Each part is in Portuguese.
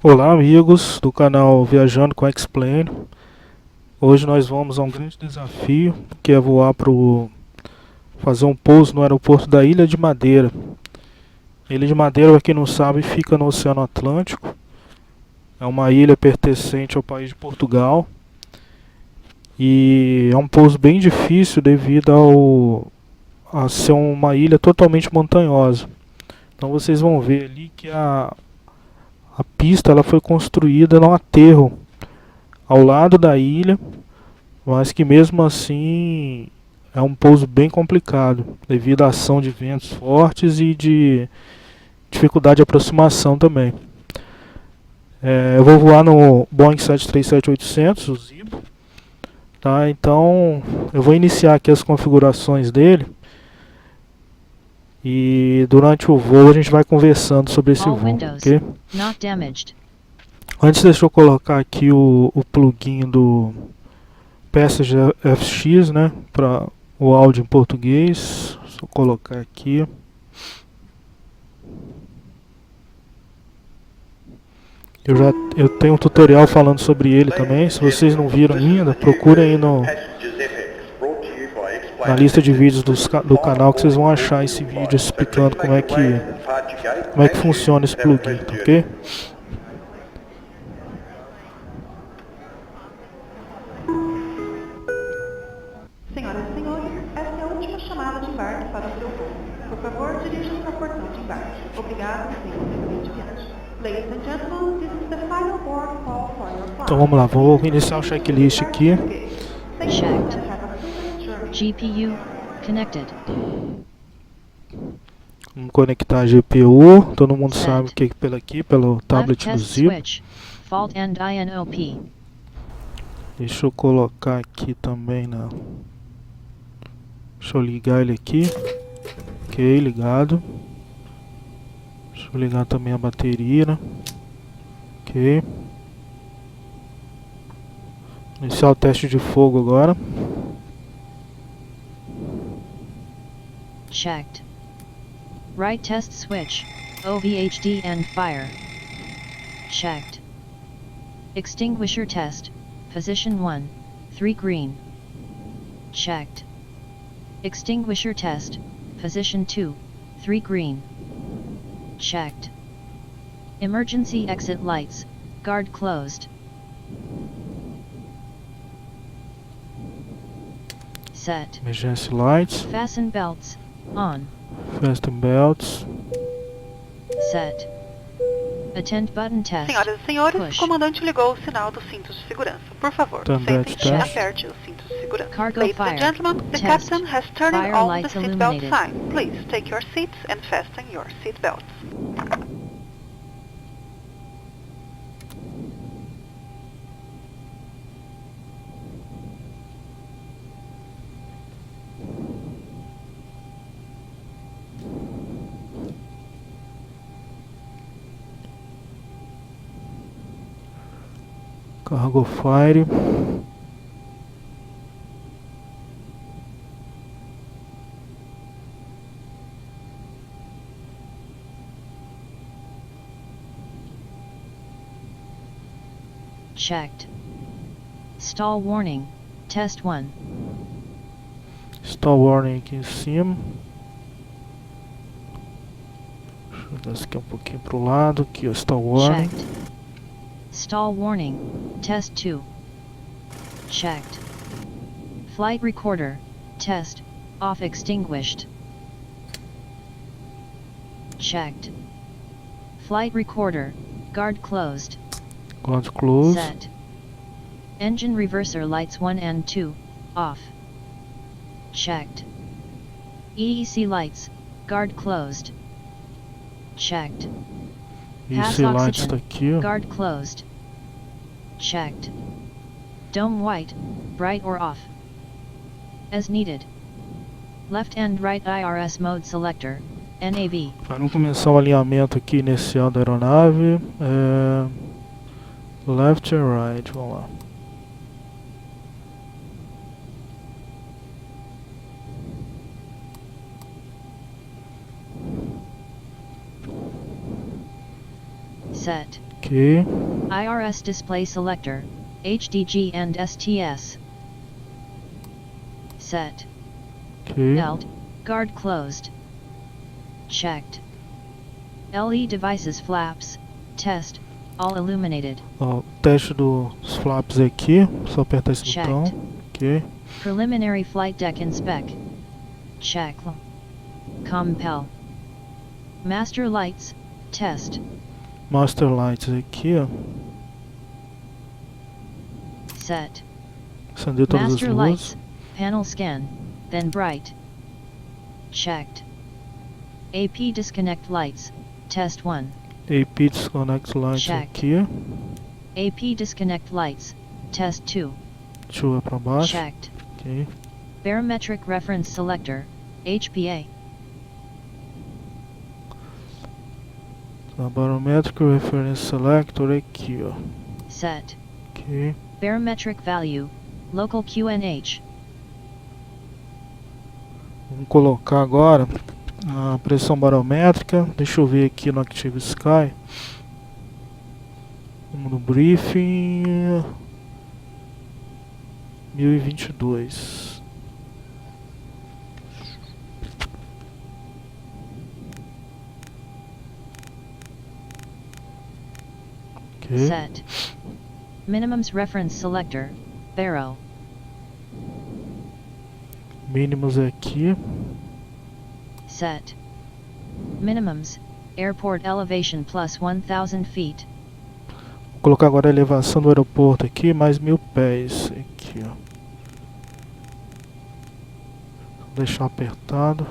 Olá amigos do canal Viajando com Xplane. Hoje nós vamos a um grande desafio, que é fazer um pouso no aeroporto da Ilha de Madeira. A Ilha de Madeira, para quem não sabe, fica no Oceano Atlântico. É uma ilha pertencente ao país de Portugal. E é um pouso bem difícil devido a ser uma ilha totalmente montanhosa. Então vocês vão ver ali que a pista ela foi construída num aterro ao lado da ilha, mas que mesmo assim é um pouso bem complicado, devido à ação de ventos fortes e de dificuldade de aproximação também. Eu vou voar no Boeing 737-800, o Zibo, tá? Então eu vou iniciar aqui as configurações dele e durante o voo a gente vai conversando sobre esse voo, ok? Antes deixa eu colocar aqui o plugin do Passenger FX, né, para o áudio em português. Só colocar aqui. Eu tenho um tutorial falando sobre ele também. Se vocês não viram ainda, procurem aí na lista de vídeos do canal que vocês vão achar esse vídeo explicando como é que funciona esse plugin, tá, ok? Senhoras e senhores, esta é a última chamada de embarque para o seu voo. Por favor, dirija-se ao portão de embarque. Obrigado e tenha um excelente viagem. Ladies and gentlemen, this is the final board call for your flight. Então vamos lá, vou iniciar o checklist aqui. Checked. GPU connected. Vamos conectar a GPU. Todo mundo sabe que pelo tablet do Zibo. Fault and INOP. Deixa eu colocar aqui também na... Deixa eu ligar ele aqui. Ok, ligado. Deixa eu ligar também a bateria, né? Ok. Iniciar o teste de fogo agora. Checked. Right test switch, OVHD and fire. Checked. Extinguisher test, position 1, 3 green. Checked. Extinguisher test, position 2, 3 green. Checked. Emergency exit lights, guard closed. Set. Emergency lights. Fasten belts, on. Fasten belts. Set. Attend button test. Senhoras e senhores, Push. o comandante ligou o sinal dos cintos de segurança. Por favor, Também sentem-se e test. aperte os cintos de segurança. Cargo Ladies fire. and gentlemen, the Test. captain has turned Fire on the lights seatbelt illuminated. sign. Please take your seats and fasten your seatbelts. Cargo fire. Checked. Stall warning, test 1. Stall warning aqui em cima. Deixa eu dar isso aqui um pouquinho pro lado. Aqui ó, stall warning. Checked. Stall warning, test 2. Checked. Flight recorder, test, off extinguished. Checked. Flight recorder, guard closed. Guard closed. Set. Engine reverser lights 1 and 2, off. Checked. EEC lights, guard closed. Checked. Pass Esse lights oxygen, tá aqui ó. guard closed. Checked. Dome white, bright or off. As needed. Left and right IRS mode selector, NAV. Vamos começar o alinhamento aqui inicial da aeronave. Left and right, vamos lá. Set. Ok. IRS display selector, HDG and STS. Set. Ok. Alt, guard closed. Checked. LE devices flaps, test, all illuminated. Ó, teste dos flaps aqui. Só apertar esse Checked. botão. Ok. Preliminary flight deck inspect. Check. Compel. Master lights, test. Master lights aqui, ó. Set. Acender todas as Master luzes. lights, panel scan, then bright. Checked. AP disconnect lights, test 1. AP disconnect lights Checked. aqui. AP disconnect lights, test 2. Deixa eu ir pra baixo. Checked. Ok. Barometric reference selector, HPA. A barometric reference selector aqui, ó. Set. Ok. Barometric value, local QNH. Vamos colocar agora a pressão barométrica. Deixa eu ver aqui no Active Sky. Vamos no briefing. 1022. Ok. Set. Minimums reference selector, Baro. Mínimos aqui. Set. Minimums, airport elevation plus 1000 feet. Vou colocar agora a elevação do aeroporto aqui, mais 1000 pés. Aqui, ó. Vou deixar apertado.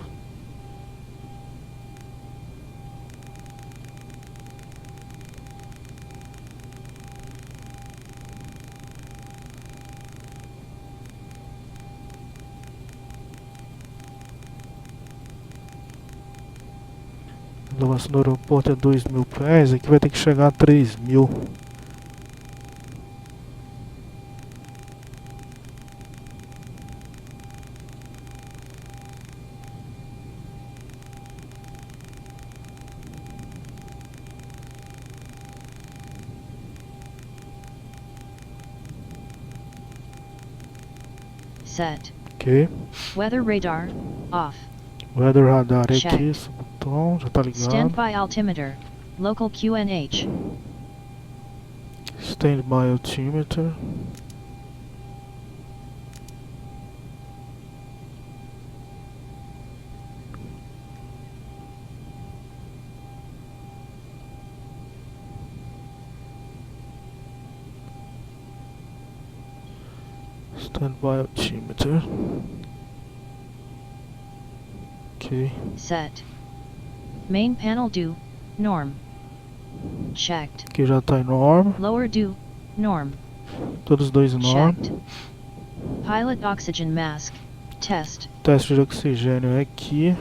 A elevação do aeroporto é 2000 pés, aqui vai ter que chegar a 3000. Set. Ok. Weather radar, off. Weather radar aqui, Check. esse botão já tá ligado. Standby altimeter, local QNH. Standby altimeter. Standby altimeter. Ok. Set. Main panel due, norm. Checked. Aqui já tá em norm. Lower due, norm. Todos dois em norm. Checked. Pilot oxygen mask, test. Teste de oxigênio é aqui.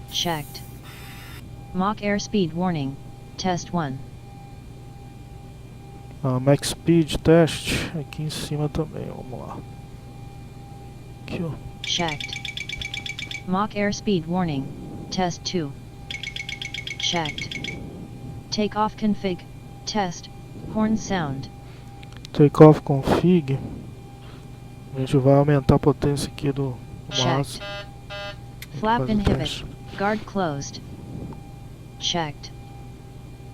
Checked. Mach airspeed warning, test 1. Max speed test aqui em cima também. Vamos lá. Aqui, ó. Checked. Mach airspeed warning, test 2. Checked. Takeoff config, test, horn sound. Takeoff config. A gente vai aumentar a potência aqui do Checked. máximo. Flap Faz o inhibit, teste. guard closed. Checked.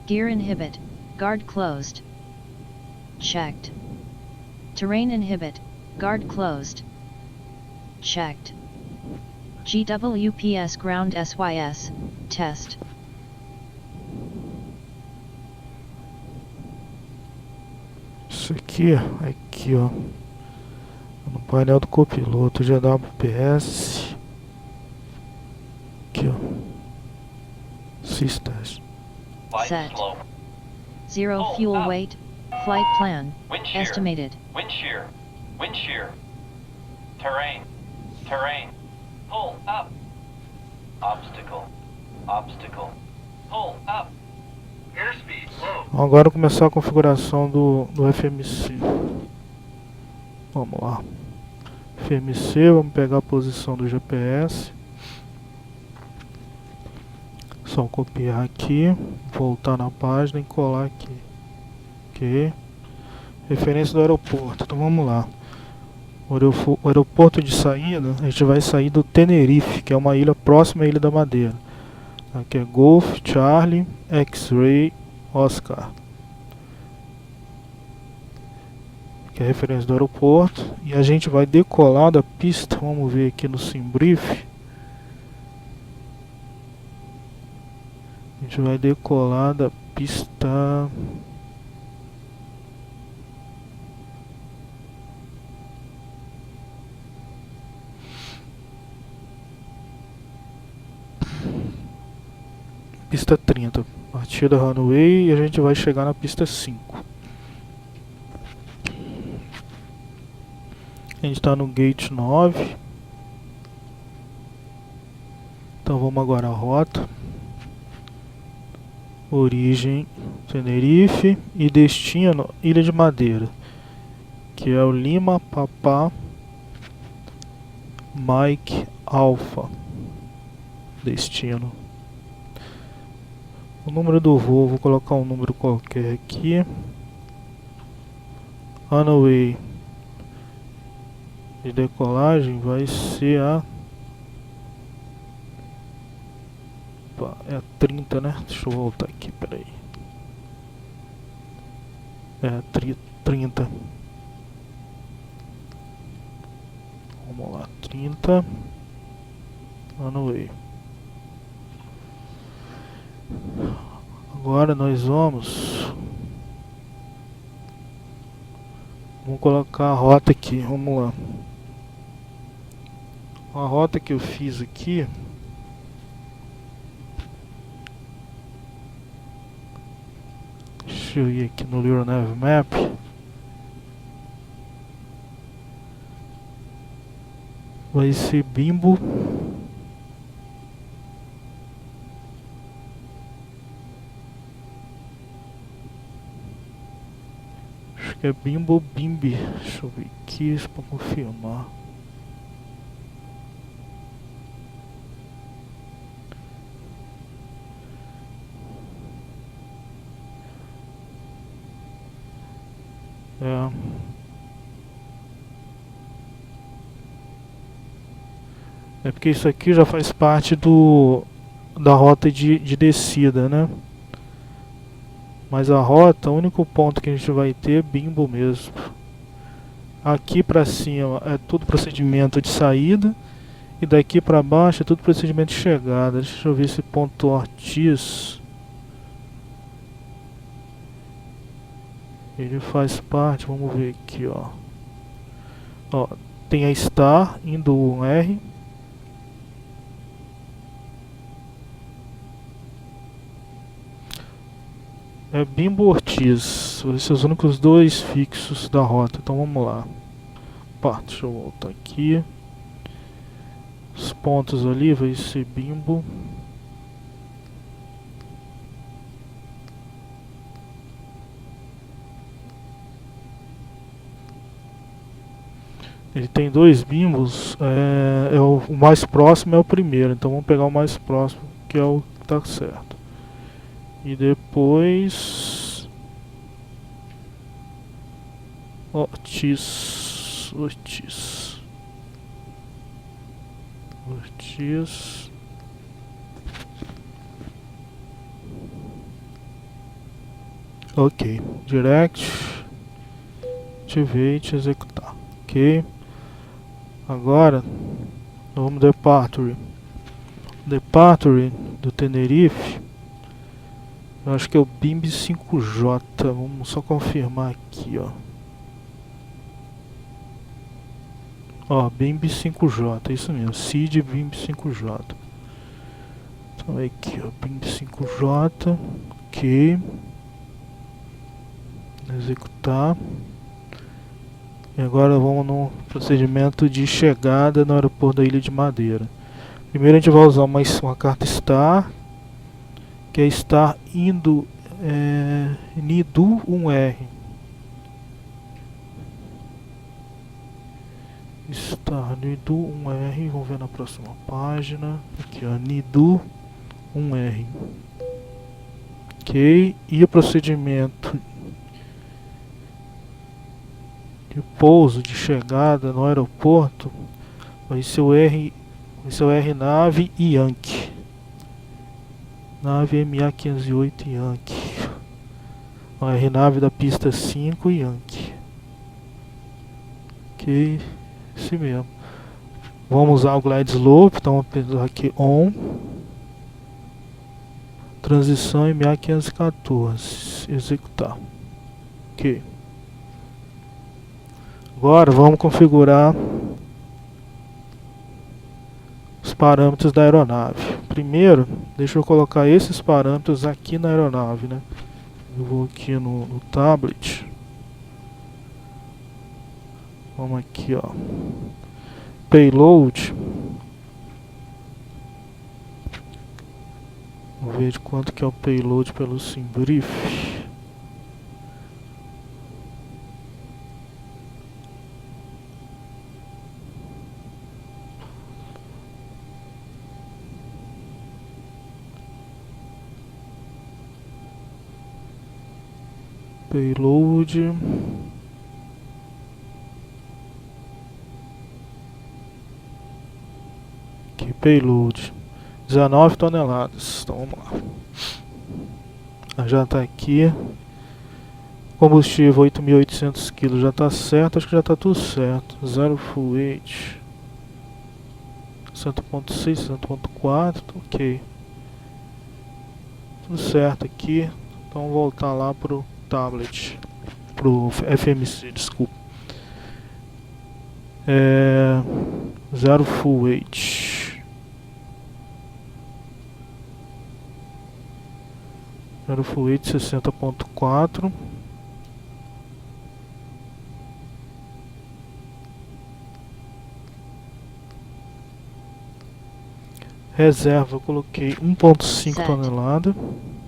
Gear inhibit, guard closed. Checked. Terrain inhibit, guard closed. Checked. GWPS ground SYS, test. Isso aqui, aqui, ó. No painel do copiloto, GWPS. Aqui, ó. Sys-test. Set. Zero fuel weight, flight plan, Wind shear. estimated. Wind shear. Wind shear. Terrain. Terrain. Pull up. Obstacle. Obstacle. Pull up. Airspeed low. Agora começar a configuração do FMC. Vamos lá. FMC, vamos pegar a posição do GPS. Só Só copiar aqui, voltar na página e colar aqui. Ok. Referência do aeroporto. Então vamos lá. O aeroporto de saída, a gente vai sair do Tenerife, que é uma ilha próxima à Ilha da Madeira. Aqui é Golf, Charlie, X-Ray, Oscar. Que é a referência do aeroporto. E a gente vai decolar da pista. Vamos ver aqui no SimBrief. A gente vai decolar da pista. Pista 30. Partida runway e a gente vai chegar na pista 5. A gente está no gate 9. Então vamos agora à rota. Origem Tenerife e destino Ilha de Madeira, que é o Lima Papá Mike Alpha. Destino. O número do voo, vou colocar um número qualquer aqui. Runway de decolagem vai ser a... é a 30, né? Deixa eu voltar aqui, peraí. É a 30. Vamos lá, 30. Runway. Agora nós vamos colocar a rota aqui, vamos lá. A rota que eu fiz aqui deixa eu ir aqui no Little Nav Map. Vai ser Bimbo. Acho que é Bimbo Bimbi. Deixa eu ver aqui para confirmar. É porque isso aqui já faz parte da rota de descida, né? Mas a rota, o único ponto que a gente vai ter é Bimbo mesmo. Aqui pra cima é tudo procedimento de saída. E daqui pra baixo é tudo procedimento de chegada. Deixa eu ver esse ponto Ortiz. Ele faz parte, vamos ver aqui, ó. Ó, tem a Star indo um R. É Bimbo Ortiz. Esses são os únicos dois fixos da rota. Então vamos lá. Pá, deixa eu voltar aqui. Os pontos ali vai ser Bimbo. Ele tem dois bimbos. O mais próximo é o primeiro. Então vamos pegar o mais próximo, que é o que tá certo. E depois Ortiz. Ok, direct, activate, executar. Ok, agora vamos departure do Tenerife. Eu acho que é o BIMB 5J. Vamos só confirmar aqui, ó. Ó, BIMB 5J, é isso mesmo. Seed BIMB 5J. Então é aqui, ó, BIMB 5J. Ok. Executar. E agora vamos no procedimento de chegada no aeroporto da Ilha de Madeira. Primeiro a gente vai usar uma carta Star, que é Star indo Nidu 1R. Star Nidu 1R, vamos ver na próxima página. Aqui ó, Nidu um R. Ok, e o procedimento de pouso, de chegada no aeroporto vai ser o R, nave e Yankee. Nave MA508 Yankee. O R nave da pista 5 Yankee. Ok, esse mesmo. Vamos usar o glide slope, então vamos pensar aqui on. Transição MA514. Executar. Ok. Agora vamos configurar os parâmetros da aeronave. Primeiro, deixa eu colocar esses parâmetros aqui na aeronave, né? Eu vou aqui no tablet. Vamos aqui, ó. Payload. Vamos ver de quanto que é o payload pelo SimBrief. Payload. Aqui, payload. 19 toneladas. Então vamos lá. Já está aqui. Combustível 8.800 kg já está certo. Acho que já está tudo certo. Zero full weight. 100.6, 100.4. Ok. Tudo certo aqui. Então vamos voltar lá pro tablet. Pro FMC, desculpa. Zero full weight. Zero full weight 60.4. Reserva, eu coloquei 1.5 tonelada.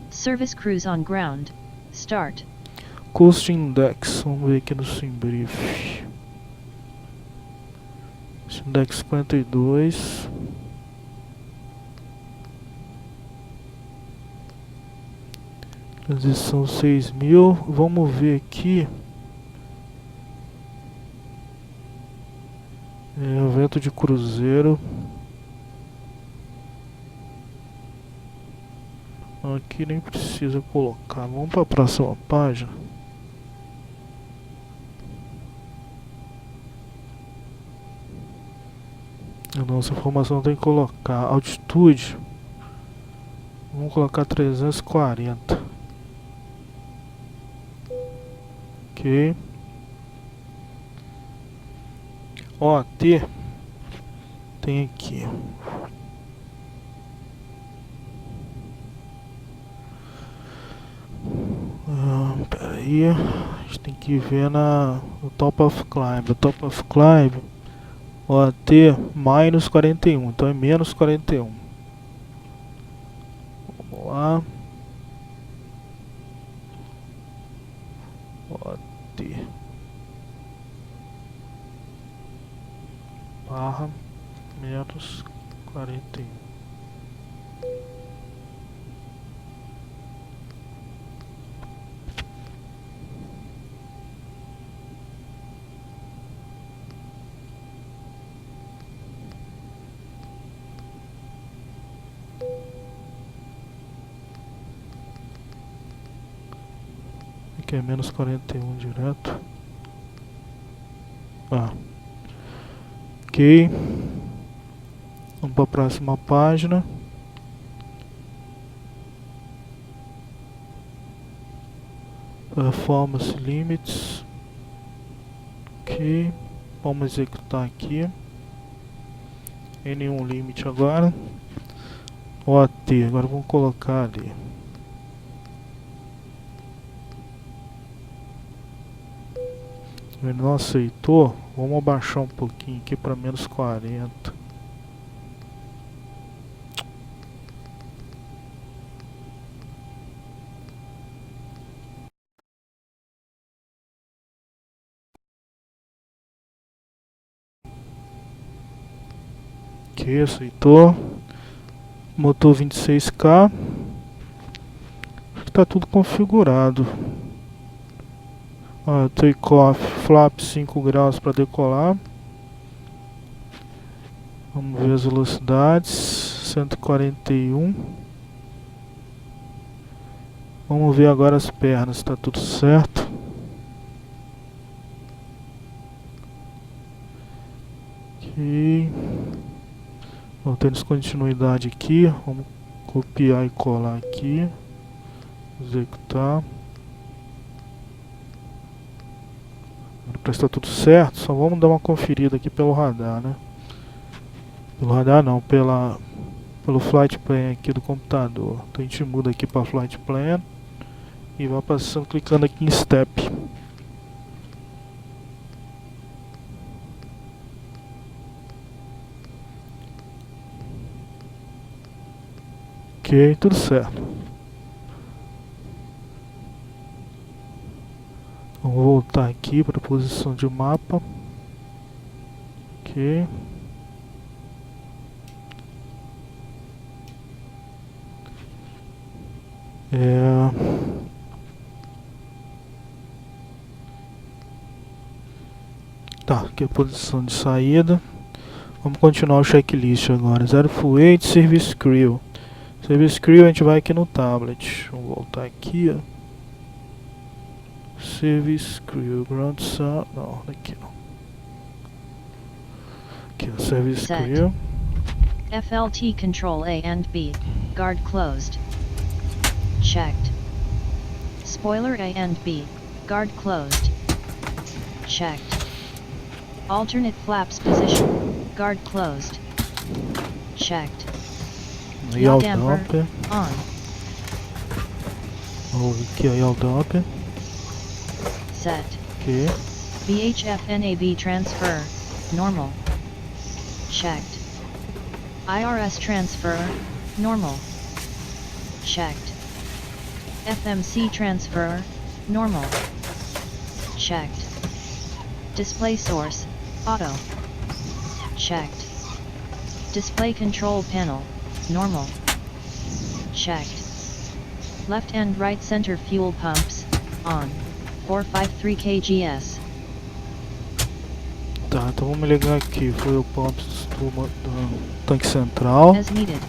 Service cruise on ground. Start. Cost Index, vamos ver aqui no SimBrief. Index 52. Transição 6.000. Vamos ver aqui. Vento de cruzeiro. Aqui nem precisa colocar. Vamos para a próxima página. A nossa informação tem que colocar altitude. Vamos colocar 340. Ok. OT tem aqui. Pera aí, a gente tem que ver no Top of Climb. O Top of Climb, OT minus 41, então é menos 41. Vamos lá. OT barra menos 41. Aqui é menos 41 direto. Ok. Vamos para a próxima página. Performance Limits. Ok. Vamos executar aqui. Em nenhum limite agora. OT, agora vamos colocar ali. Ele não aceitou. Vamos abaixar um pouquinho aqui para menos 40. Ok, aceitou. Motor 26K. Acho que tá tudo configurado. Take-off, flap 5 graus para decolar. Vamos ver as velocidades. 141. Vamos ver agora as pernas, está tudo certo. Ok. Vamos ter descontinuidade aqui. Vamos copiar e colar aqui. Executar. Para estar tudo certo, só vamos dar uma conferida aqui pelo radar, né? Pelo radar não, pelo flight plan aqui do computador. Então a gente muda aqui para flight plan e vai passando, clicando aqui em step. Ok, tudo certo. Vamos voltar aqui para a posição de mapa. Ok. Tá, aqui é a posição de saída. Vamos continuar o checklist agora. 048, Service Crew. Service Crew a gente vai aqui no tablet. Vamos voltar aqui, ó. Service Crew, Ground Sound. Não, daqui não. Aqui, ó, Service Crew. FLT Control A and B. Guard closed. Checked. Spoiler A and B. Guard closed. Checked. Alternate flaps position. Guard closed. Checked. Yaw damper damper. on. Vamos ver aqui, ó, yaw damper. Set. Ok. VHF NAB transfer. Normal. Checked. IRS transfer. Normal. Checked. FMC transfer. Normal. Checked. Display source. Auto. Checked. Display control panel. Normal. Checked. Left and right center fuel pumps. On. 453 kgs. Tá, então vamos ligar aqui. Foi o pumps do tanque central. As needed.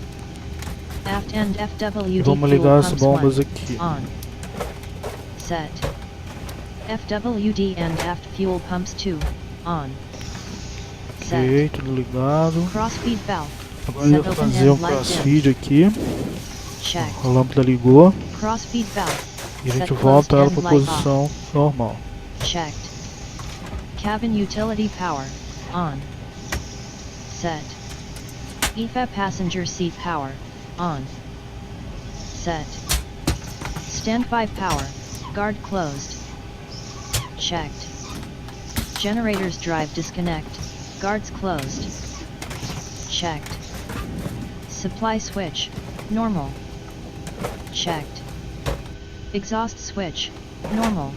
Aft and FWD Vamos fuel ligar as pumps bombas 1. aqui. On. Set. FWD and aft fuel pumps 2. On. Ok, Set. tudo ligado. Crossfeed valve. Agora eu vou fazer um crossfeed aqui. Checked. A lâmpada ligou. Crossfeed valve. E a gente Set volta ela closed para and light posição normal. Checked. Cabin utility power. On. Set. EFA passenger seat power. On. Set. Standby power. Guard closed. Checked. Generators drive disconnect. Guards closed. Checked. Supply switch. Normal. Checked. Exhaust switch. Normal.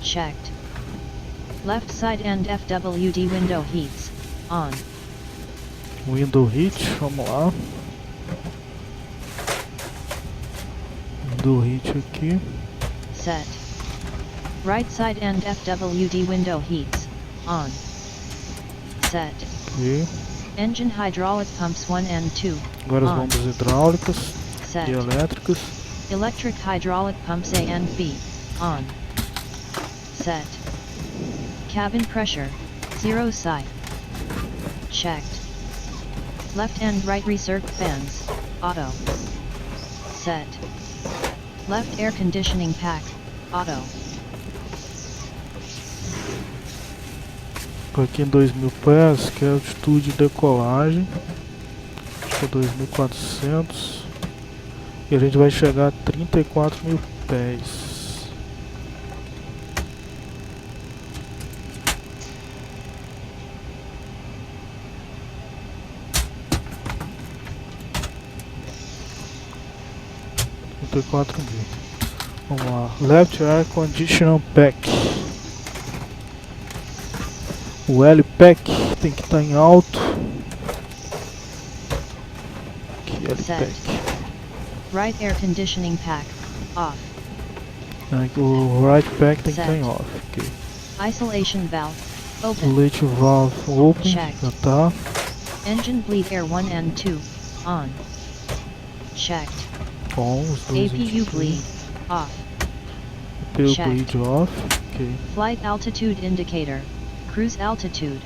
Checked. Left side end FWD window heats. On. Window heat, vamos lá. Window heat aqui. Set. Right side end FWD window heats. On. Set. Ok. Engine hydraulic pumps 1 and 2. Agora as On. bombas hidráulicas Set. e elétricas. Electric hydraulic pumps A and B. On. Set. Cabin pressure. 0 psi. Checked. Left and right recirc fans. Auto. Set. Left air conditioning pack. Auto. Aqui em 2.000 pés, que é a altitude de decolagem. Acho que é 2.400. E a gente vai chegar a 34.000 pés. Vamos lá. Left Air Conditioning Pack. O L-Pack tem que estar em alto. Ok. backpack. Right air conditioning pack, off. O right pack tem que estar em Set. off. Ok. Isolation valve, O open. leite valve open, Checked. já tá. Engine bleed air 1 and 2, on. Checked. Bom, os dois APU aqui. bleed, off. APU checked. bleed off. Ok. Flight altitude indicator, cruise altitude,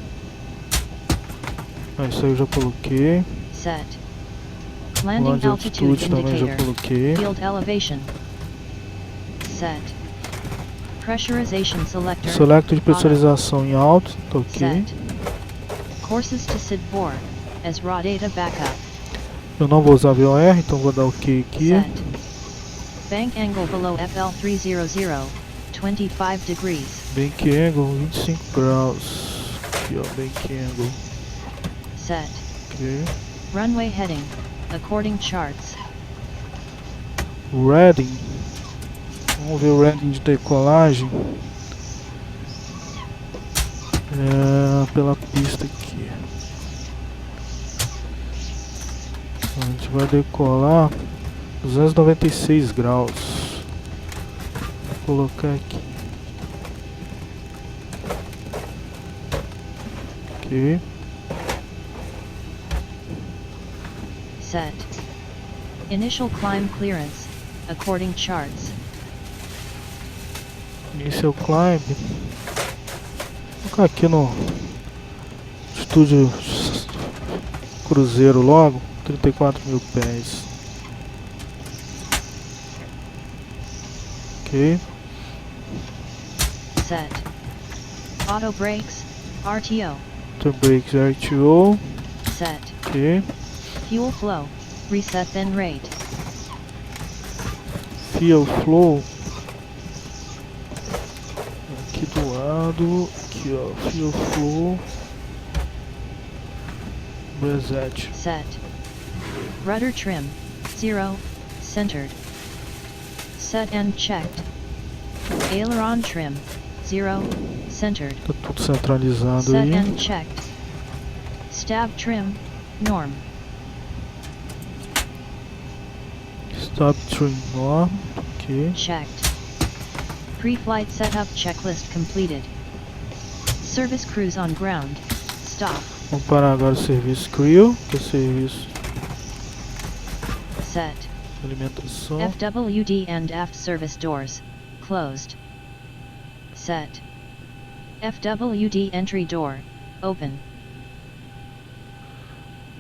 Isso aí eu já coloquei. set. Lá Landing de altitude altitude também já indicator, coloquei. field elevation, set. Pressurization selector, Select de pressurização em alto, tá ok. set. Courses to SID 4, as raw data backup, Eu não vou usar VOR, então vou dar ok aqui. set. Bank angle below FL300, 25 degrees, Bank angle 25 graus. Aqui ó, bank angle. set. Ok. Runway heading, according charts, Reading. Vamos ver o reading de decolagem. Pela pista aqui. A gente vai decolar 296 graus. Vou colocar aqui. Ok. set. Initial climb clearance, according charts, Inicial climb. Vou colocar aqui no estúdio cruzeiro logo. 34.000 pés. Ok. set. Auto brakes, RTO, The brakes RTO. set. Ok. Fuel flow, reset then rate, Fuel flow. Aqui do lado. Aqui ó. Fuel flow. Reset. set. Rudder trim, 0, centered, set and checked. Aileron trim, 0, centered, Tá tudo centralizado set aí. and checked. Stab trim, norm, Stop trim norm. Ok. checked. Pre-flight setup checklist completed. Service crews on ground, stop, Vamos parar agora o serviço crew, que é o serviço set. de alimentação. FWD and aft service doors, closed, set. FWD entry door, open,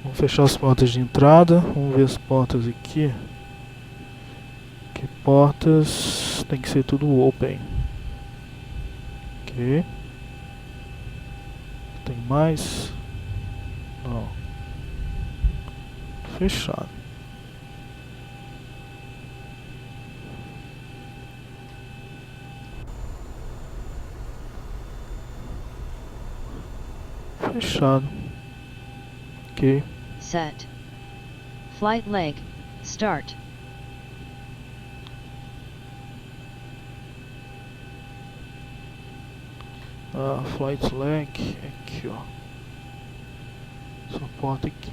Vamos fechar as portas de entrada. Vamos ver as portas aqui. Que portas tem que ser tudo open. Ok. Tem mais? Não. Fechado. Fechado. Ok. set. Flight leg, start, Flight leg. Aqui ó. Essa porta aqui.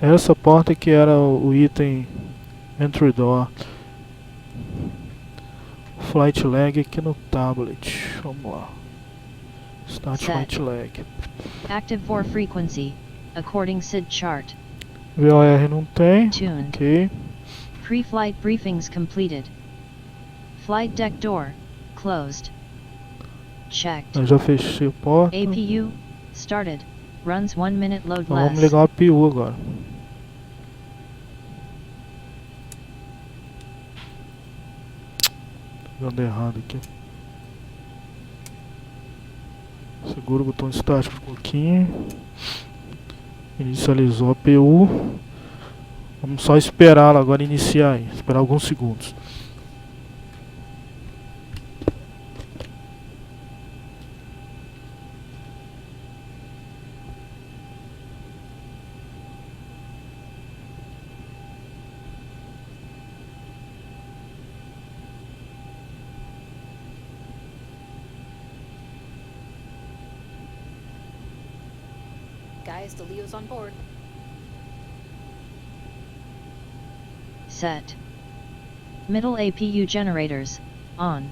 Essa porta que era o item entry door. Flight leg aqui no tablet. Vamos lá. Start Set. flight leg. active VOR frequency, according SID chart, VOR não tem. tuned. Ok. Pre-flight briefings completed. Flight deck door, closed, checked. Eu já fechei a porta. APU, started, runs 1 minute load Então vamos less, ligar o APU agora. Tô ligando errado aqui. Segura o botão start um pouquinho. Inicializou a APU. Vamos só esperar ela agora iniciar aí. Esperar alguns segundos. guys, the Leo's on board. Set. Middle APU generators, on.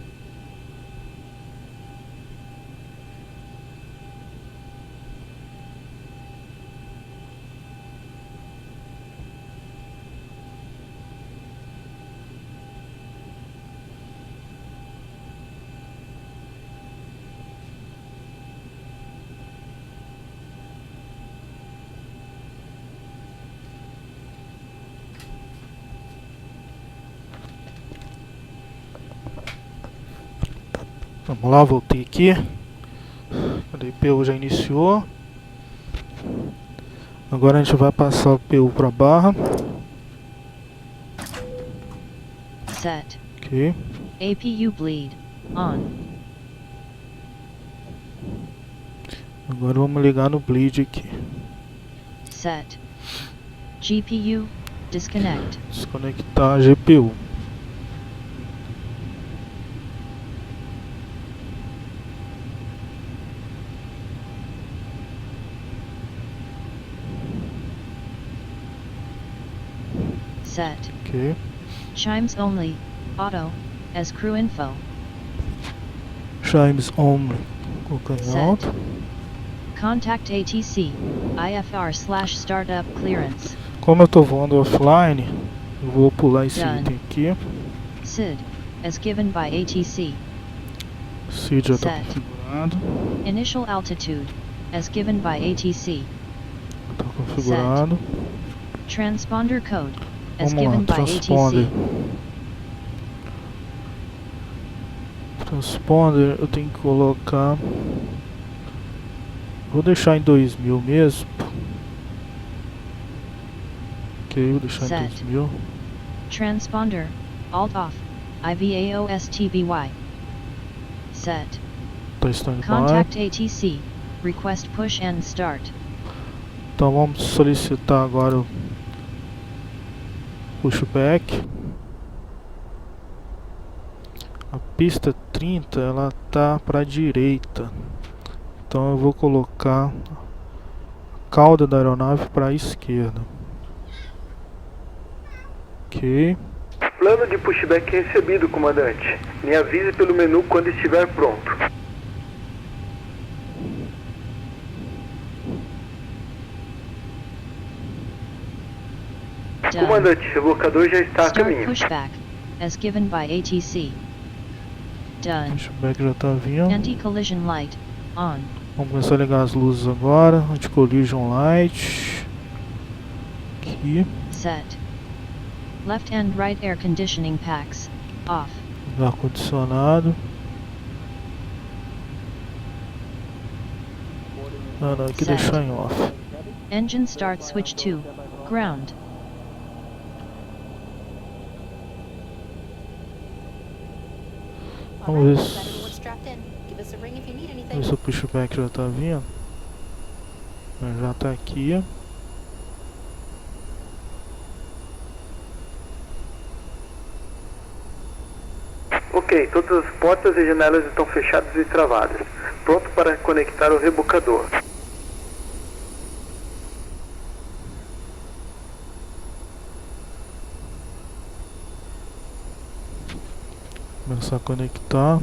Vamos lá, voltei aqui. A IPU já iniciou. Agora a gente vai passar o PU para a barra. Set. Ok. APU bleed, on. Agora vamos ligar no bleed aqui. Set. GPU, disconnect. Desconectar a GPU. Set. Ok. Chimes only, auto, as crew info. Chimes only. Colocando em Set. alto. Contact ATC, IFR/startup clearance. Como eu estou voando offline, eu vou pular esse Done. item aqui. SID, as given by ATC. SID já está Set. configurado. Initial altitude, as given by ATC. Está configurado. Transponder code, as Vamos lá, given by transponder. ATC. Transponder eu tenho que colocar. Vou deixar em 2000 mesmo. Ok, vou deixar Set. em 2000. Transponder, alt off, IVAOSTBY. Set. Tá standby. Contact ATC, request push and start. Então vamos solicitar agora o pushback. A pista 30 ela tá para a direita. Então eu vou colocar a cauda da aeronave para a esquerda. Ok. Plano de pushback recebido, comandante. Me avise pelo menu quando estiver pronto. Done. Comandante, o revocador já está a Start caminho. pushback, as given by ATC. Done. Pushback já tá vindo. Anti-collision light, on. Vamos começar a ligar as luzes agora. Anti-collision light. Aqui. Set. Left and right air conditioning packs, off. Ar condicionado. Ah, não, aqui Set. deixar em off. Engine start switch to ground. Vamos ver Got se, everyone strapped in. Give us a ring if you need anything. ver se o pushback já tá vindo. Já tá aqui. Ok, todas as portas e janelas estão fechadas e travadas. Pronto para conectar o rebocador. Começar a conectar.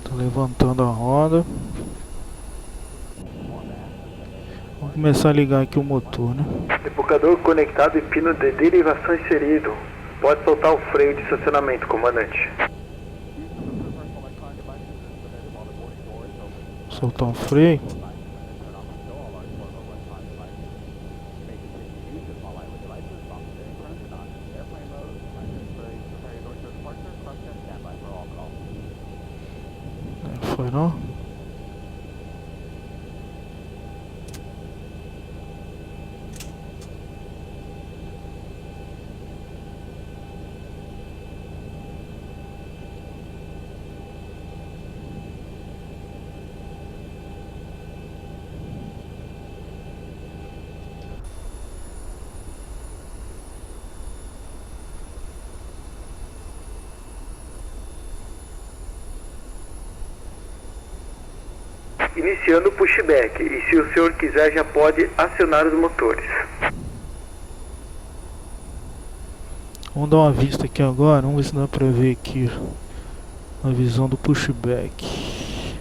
Tá levantando a roda. Vamos começar a ligar aqui o motor, né? Rebocador conectado e pino de derivação inserido. Pode soltar o freio de estacionamento, comandante. Soltar o freio. Foi não? Iniciando o pushback, e se o senhor quiser já pode acionar os motores. Vamos dar uma vista aqui agora, vamos ver se dá pra ver aqui a visão do pushback.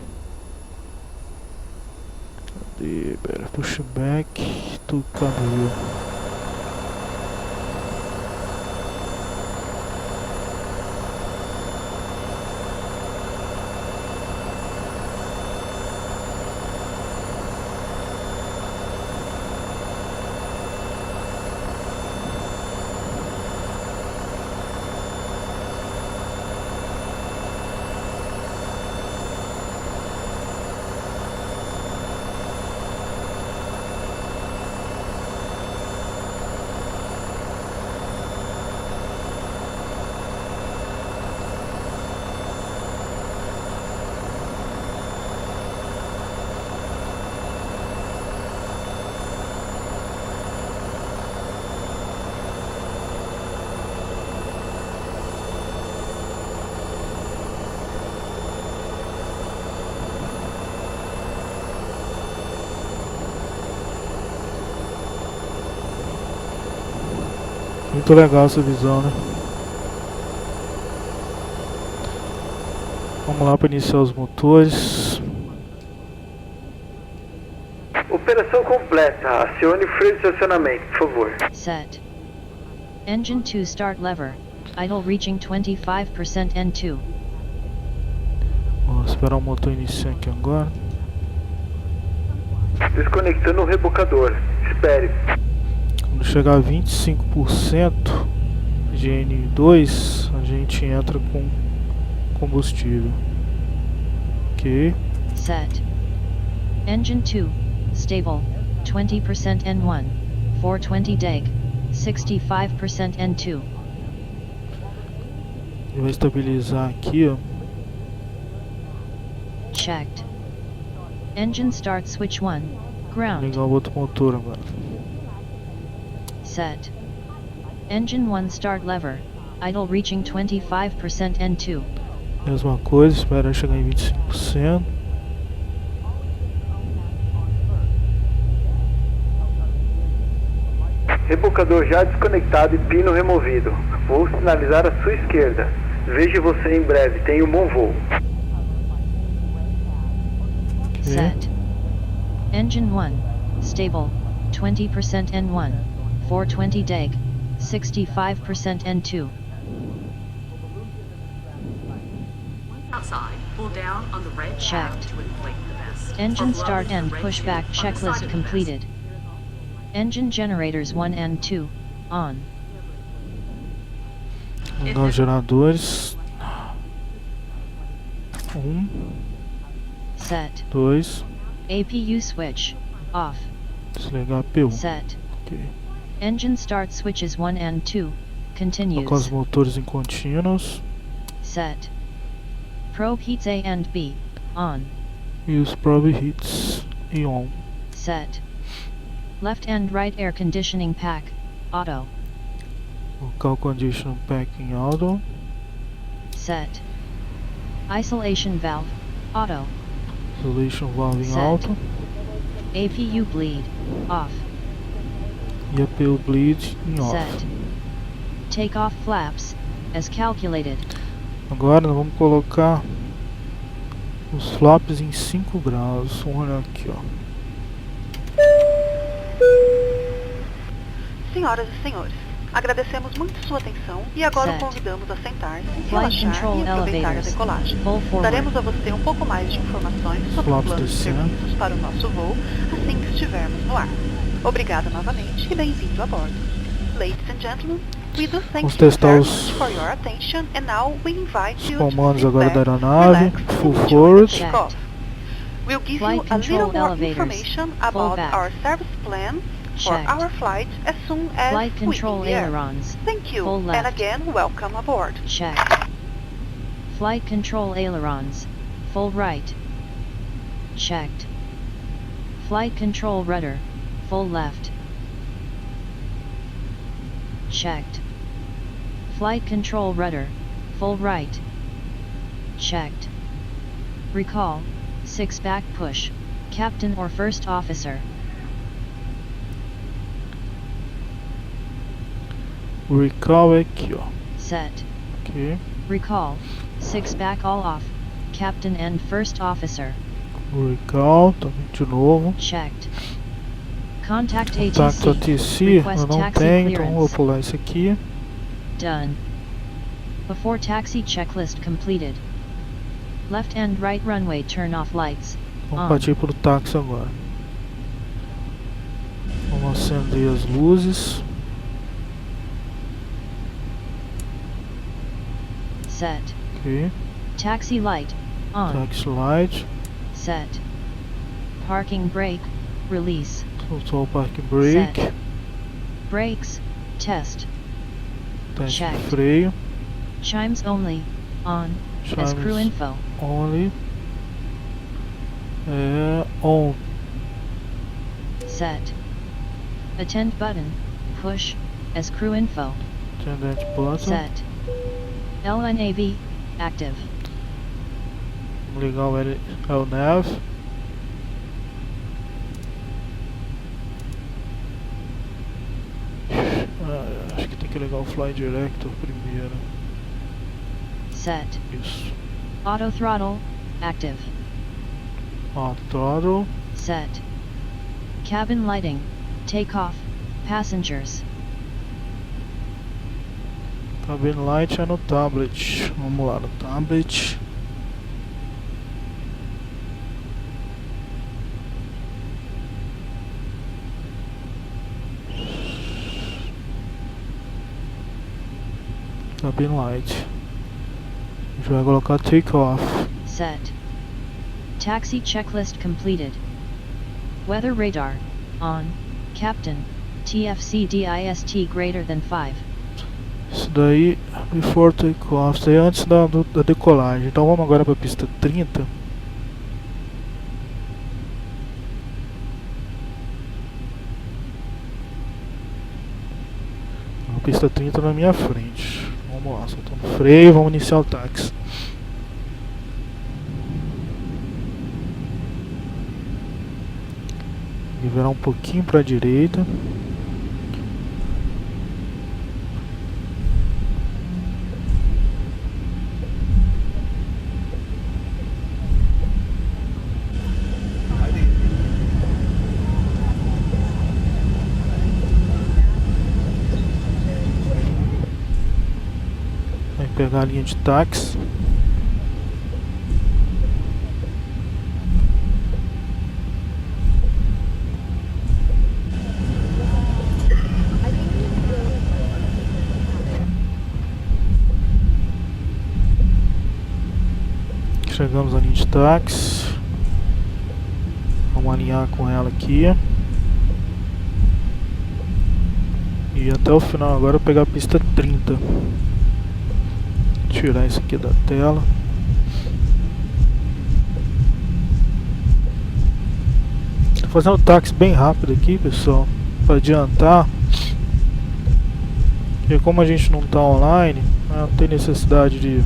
Cadê? Pera, pushback, tu cadê? Muito legal essa visão, né? Vamos lá para iniciar os motores. Operação completa. Acione o freio de estacionamento, por favor. Set. Engine 2 start lever. Idle reaching 25% N2. Vamos esperar o motor iniciar aqui agora. Desconectando o rebocador. Espere. Quando chegar a 25% de N2, a gente entra com combustível. Ok. Set. Engine 2, stable, 20% N1, 420 deg, 65% N2. Ele vai estabilizar aqui, ó. Checked. Engine start switch 1, ground. Ligar o outro motor agora. Set. Engine 1 start lever, idle reaching 25% N2. Mesma coisa, espera chegar em 25%. Rebocador já desconectado e pino removido. Vou sinalizar à sua esquerda. Vejo você em breve. Tenha um bom voo. Set. Engine 1, stable, 20% N1, 420 deg, 65% N2. Outside, pull down on the red tab Checked. to inflate the vest. Engine For start blowing and the red pushback tube on the side checklist of the completed. Engine generators 1 and 2, on. Ligar os geradores. 1, Set. 2, APU switch, off. desligar a P1. Set. Ok. Engine start switches 1 and 2, Colocar os continues. motores em contínuos. Set. Probe heats A and B, on. E os probe hits em on. Set. Left and right air conditioning pack, auto. Colocar o condition pack em auto. Set. Isolation valve, auto. Isolation valve em Set. alto. APU bleed, off. E a PU bleed em off. Set. Take off flaps, as calculated. Agora nós vamos colocar os flaps em 5 graus. Vamos olhar aqui, ó. Senhoras e senhores, agradecemos muito sua atenção e agora o Set. convidamos a sentar-se, Flight relaxar control e aproveitar a elevators, decolagem. full forward. Daremos a você um pouco mais de informações sobre os Flaps planos de descendo. serviços para o nosso voo assim que estivermos no ar. Obrigada novamente e bem-vindo a bordo. Ladies and gentlemen, we do thank Vamos you testar very os much for your attention and now we invite Os you to comandos sit agora back, da aeronave. relax, Full and enjoy forward. the takeoff. We'll give Flight you a control little more elevators, information full about back. our service plan for Checked. our flight as soon as Flight we control in the air. ailerons, Thank you, full and left. again, welcome aboard. Checked. Flight control ailerons, full right. Checked. Flight control rudder, full left. Checked. Flight control rudder, full right. Checked. Recall, 6 back push, captain or first officer. Recall é aqui, ó. Set. Ok. Recall, 6 back all off, captain and first officer. Recall, também de novo. Checked. Contact Contato ATC. ATC, Request eu não taxi tenho, então vou clearance. pular isso aqui. Done. Before taxi checklist completed. Left and right runway turn off lights. Vamos On. partir para o táxi agora. Vamos acender as luzes. Set. Ok. Taxi light. On. Taxi light. Set. Parking brake. Release. Soltou o parking brake. Set. Brakes. Test. Teste de Checked. freio. Chimes only. On. As crew Chimes info. only. On. Set. Attend button. Push. As crew info. Attendant button. Set. LNAV. Active. Vamos ligar o nav. Acho que tem que ligar o Fly Director primeiro. Set. Isso. Auto throttle. Active. Ó, throttle. Set. Cabin lighting. Takeoff. Passengers. Cabin light é no tablet. Vamos lá no tablet. Cabin light. A gente vai colocar takeoff. Set. Taxi checklist completed. Weather radar. On. Captain. TFC DIST greater than 5. Isso daí, before takeoff, isso daí é antes da decolagem. Então vamos agora para a pista 30. A pista 30 na minha frente. Vamos lá, soltando o freio, vamos iniciar o táxi. Virar um pouquinho para a direita. Vai pegar a linha de táxi. Chegamos na linha de táxi. Vamos alinhar com ela aqui. E até o final agora eu vou pegar a pista 30. Tirar isso aqui da tela. Tô fazendo o táxi bem rápido aqui, pessoal, para adiantar. Porque como a gente não tá online, não tem necessidade de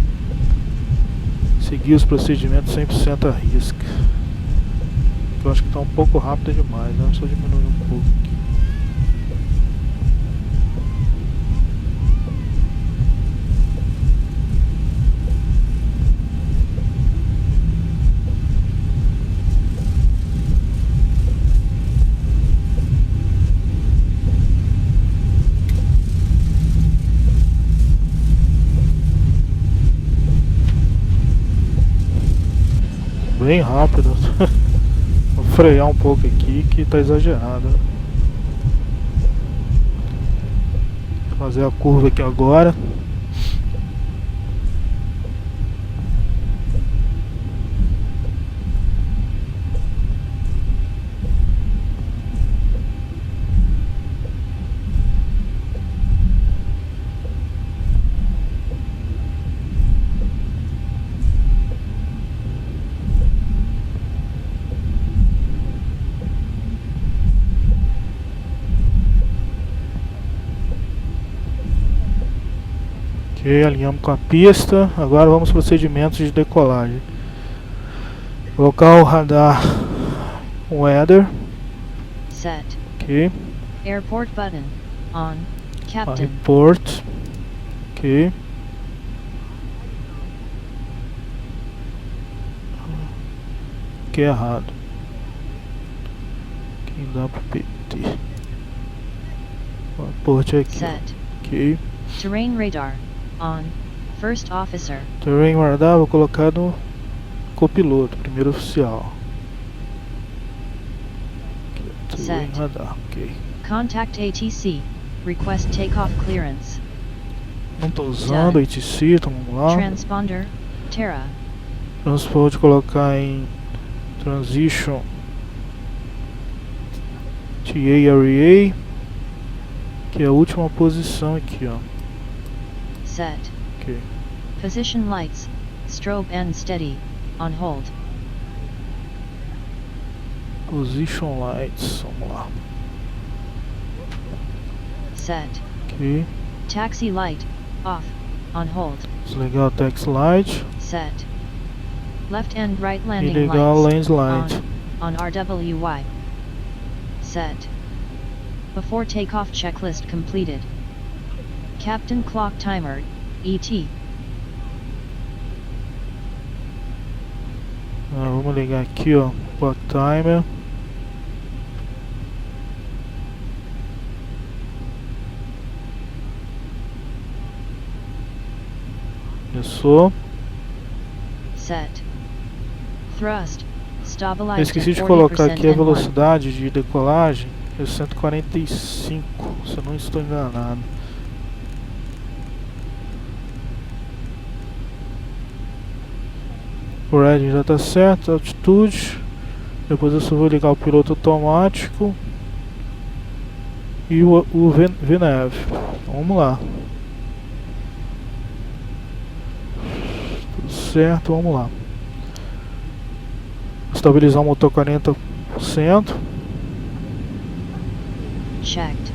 seguir os procedimentos 100% à risca. Eu acho que tá um pouco rápido demais, né? Só diminuir um pouco aqui. Bem rápido. Vou frear um pouco aqui que tá exagerado. Vou fazer a curva aqui agora. Ok, alinhamos com a pista. Agora vamos para os procedimentos de decolagem. Colocar o radar weather. Set. Ok. Airport button. On. Captain. Aeroporto. Ok. Que é errado. Quem dá pro PT? O aeroporto é aqui. Set. Ok. Terrain radar. On. First officer. Terrain radar, vou colocar no copiloto, primeiro oficial. Aqui, terrain Set. radar, ok. Contact ATC. Request takeoff clearance. Não tô usando ATC, então vamos lá. Transponder. Terra. Transport colocar em transition TA area, que é a última posição aqui, ó. Set. Ok. Position lights. Strobe and steady. On hold. Position lights, vamos lá. Set. Ok. Taxi light. Off. On hold. Desligar o taxi light Set. Left and right e landing ligar o lights. lens light. On RWY. Set. Before takeoff checklist completed. Captain clock timer. ET. Vamos ligar aqui, ó, clock timer. Começou. Set. Thrust. Eu Stabilized esqueci at de colocar 40% aqui a and 1. velocidade de decolagem, é 145, se eu não estou enganado. O heading já está certo, altitude. Depois eu só vou ligar o piloto automático e o VNAV. Vamos lá. Tudo certo, vamos lá. Estabilizar o motor 40%. Checked.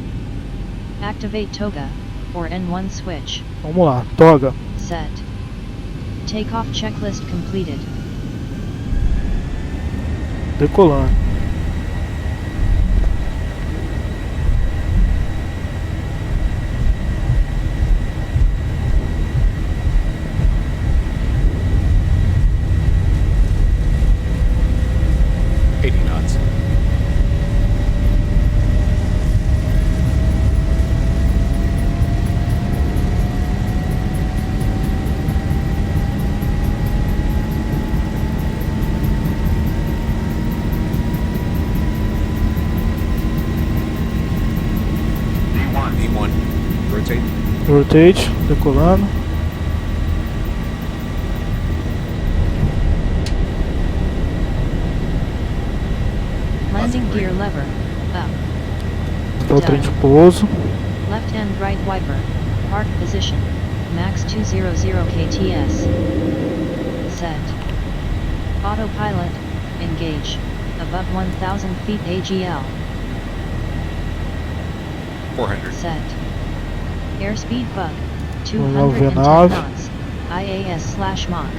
Activate toga, or N1 switch. Vamos lá, toga. Set. Takeoff checklist completed. Decolando. Knots. V1. Rotate. Rotate, decolando. Landing gear lever. Up. Tá o trem de pouso. Left and right wiper. Park position. Max 200 kts. Set. Autopilot. Engage. Above 1000 feet AGL. 400. Set. Airspeed bug. Vamos 210 V9. knots. IAS/Mach.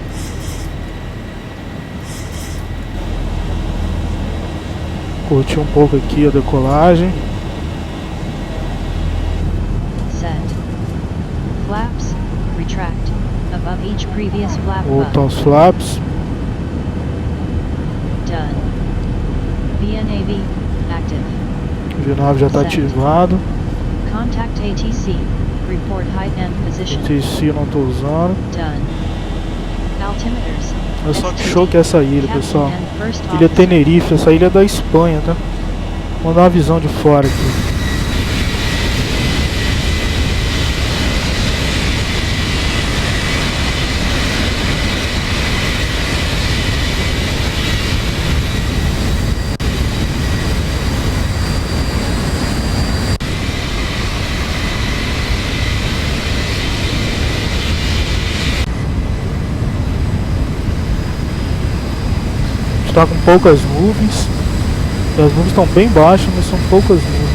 Curti um pouco aqui a decolagem. Set. Flaps. Retract. Above each previous flap Voltar bug. os flaps. Done. VNAV. Active. O V9 já está Set. ativado. Contact ATC. Report height and position. ATC eu não estou usando. Done. Altimeters. Olha só que STD. show que é essa ilha, Captain pessoal. and first Ilha officer. Tenerife, essa ilha é da Espanha, tá? Vamos dar uma visão de fora aqui. Está com poucas nuvens. E as nuvens estão bem baixas, mas são poucas nuvens.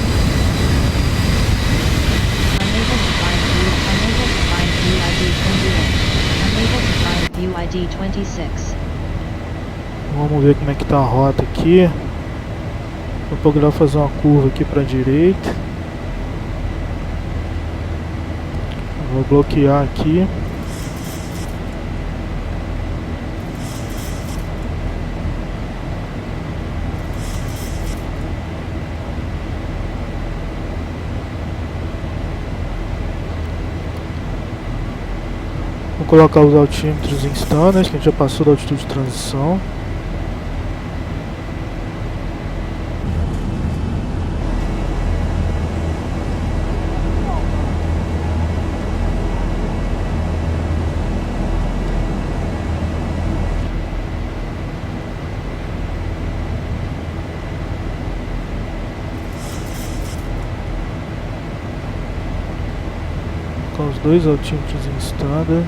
Unable to find view ID 26. Vamos ver como é que tá a rota aqui. Vou procurar fazer uma curva aqui para a direita. Vou bloquear aqui. Vou colocar os altímetros em standard, que a gente já passou da altitude de transição. Com os dois altímetros em standard.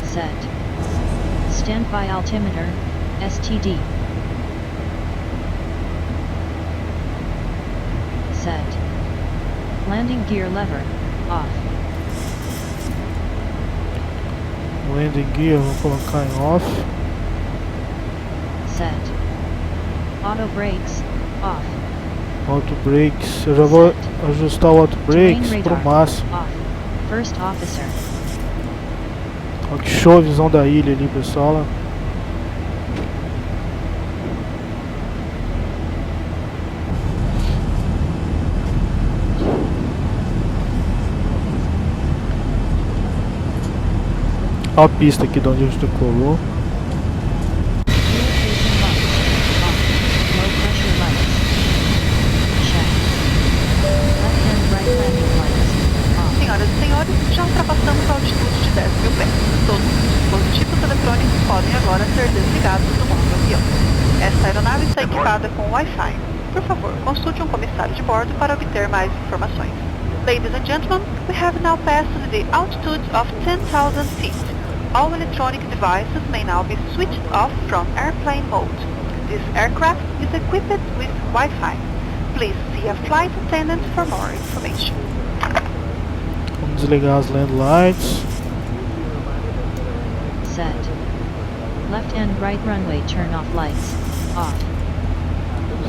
Set. Standby altimeter, STD. Set. Landing gear lever, off. Landing gear, vou colocar em off. Set. Auto brakes, off. Auto brakes, eu já vou ajustar o auto brakes Terrain para o radar, máximo. off. First officer. Olha que show a visão da ilha ali, pessoal. Olha a pista aqui de onde a gente decolou. Senhoras e senhores, já ultrapassamos a altitude de 10.000 pés. Todos os dispositivos eletrônicos podem agora ser desligados do modo avião. Esta aeronave está equipada com Wi-Fi. Por favor, consulte um comissário de bordo para obter mais informações. Ladies and gentlemen, we have now passed the altitude of 10,000 feet. All electronic devices may now be switched off from airplane mode. This aircraft is equipped with Wi-Fi. Please see a flight attendant for more information. Vamos desligar as land lights. Set. Left and right runway turn off lights, off.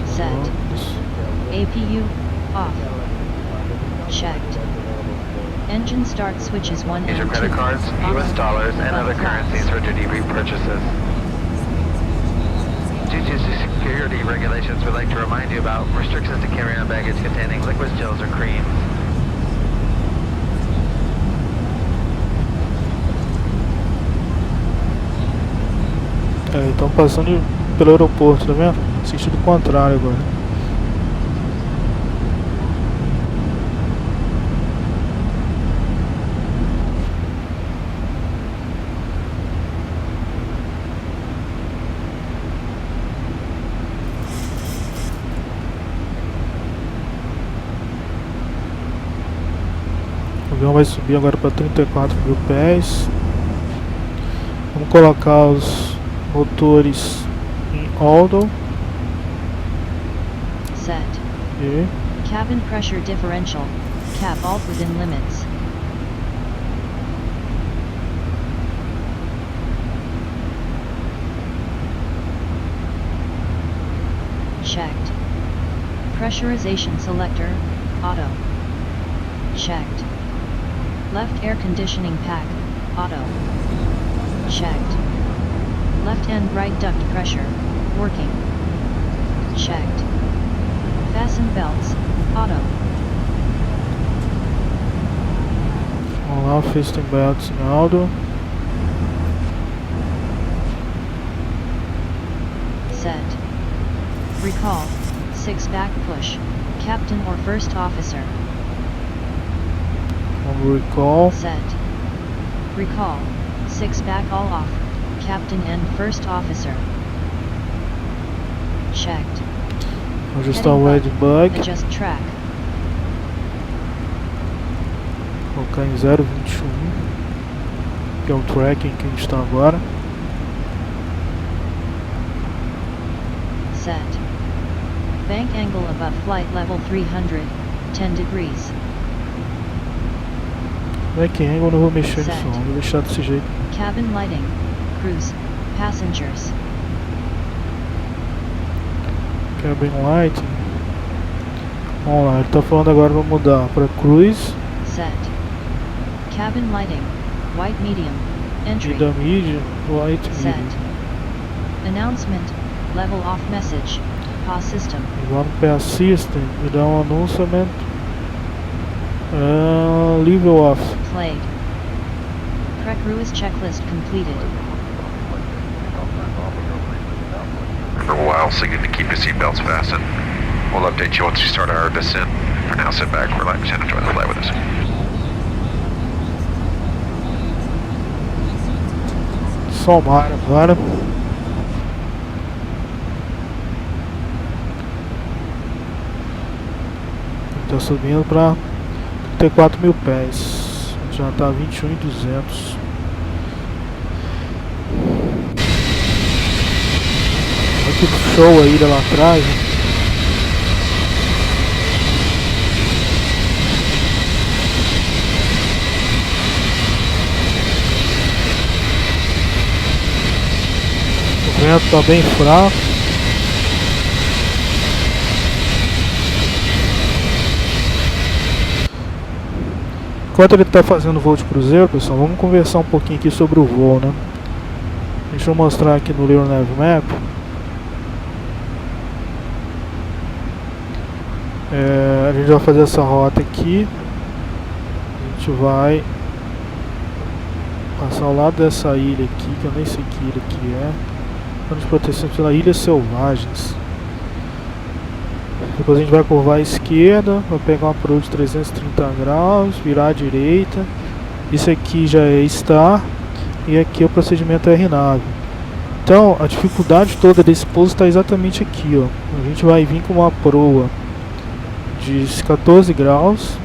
Set. APU, off. Checked. Engine start switches 1 Use your and 2. credit cards, US dollars, and other currencies for duty-free purchases. Due to security regulations, we'd like to remind you about restrictions to carry on baggage containing liquids, gels, or creams. Estão passando pelo aeroporto, tá vendo? Sentido contrário agora. O avião vai subir agora para 34.000 pés. Vamos colocar os motores em auto. Set. E Cabin pressure differential, cap alt within limits. Checked. Pressurization selector, auto. Checked. Left air conditioning pack, auto. Checked. Left and right duct pressure, working. Checked. Fasten belts, auto. vamos lá, fasten belts em auto. Set. Recall, 6 back push, captain or first officer. Vamos recall. Set. Recall, 6 back all off, captain and first officer. Checked. Ajustar o red bug. Adjust track. Colocar em 0.21, que é o tracking que a gente está agora. Set. Bank angle above flight level 300, 10 degrees. Back angle, eu não vou mexer Set. nisso, vou deixar desse jeito. Cabin lighting, cruise, passengers. Cabin lighting. Vamos lá, ele tá falando agora para mudar para cruise. Set. Cabin lighting. White medium. Entry. Vida medium, white Set. medium. Announcement. Level off message. Pause system. Agora no PA System, me dá um announcement. Level off. Played. Pre-cruise checklist completed. For a while, so you need to keep your seatbelts fastened. We'll update you once you start our descent. For now, sit back, relax, and enjoy the flight with us. Só o mar agora. Está subindo para 34 mil pés. Já está 21.200. Olha que show a ilha lá atrás. O vento está bem fraco. Enquanto ele está fazendo voo de cruzeiro, pessoal, vamos conversar um pouquinho aqui sobre o voo, né? Deixa eu mostrar aqui no Lear Nav Map. A gente vai fazer essa rota aqui. A gente vai passar ao lado dessa ilha aqui, que eu nem sei que ilha que é. Plano de proteção pela Ilhas Selvagens. Depois a gente vai curvar à esquerda, vai pegar uma approach de 330 graus, virar à direita. Isso aqui já é Star e aqui é o procedimento RNAV. Então a dificuldade toda desse pouso está exatamente aqui, ó. A gente vai vir com uma proa de 14 graus.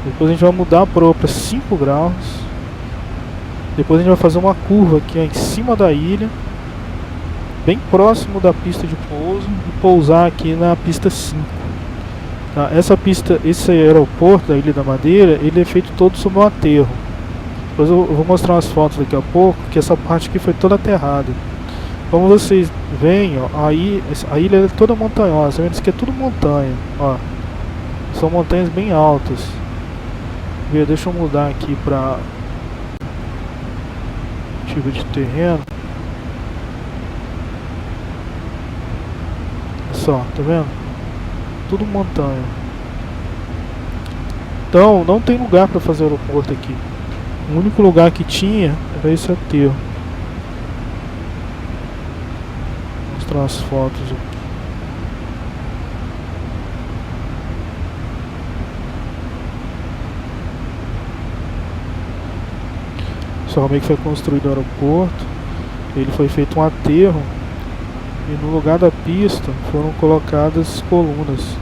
Depois a gente vai mudar a proa para 5 graus. Depois a gente vai fazer uma curva aqui, ó, em cima da ilha, bem próximo da pista de pouso, e pousar aqui na pista 5. Tá? Essa pista, esse aeroporto da Ilha da Madeira, ele é feito todo sobre um aterro. Depois eu vou mostrar umas fotos daqui a pouco, que essa parte aqui foi toda aterrada. Como vocês veem, ó, aí a ilha é toda montanhosa, isso aqui é tudo montanha, ó. São montanhas bem altas. Deixa eu mudar aqui para tipo de terreno. Só, tá vendo? Tudo montanha. Então não tem lugar para fazer aeroporto aqui. O único lugar que tinha era esse aterro. Vou mostrar as fotos aqui. Só como é que foi construído o aeroporto. Ele foi feito um aterro. E no lugar da pista foram colocadas colunas.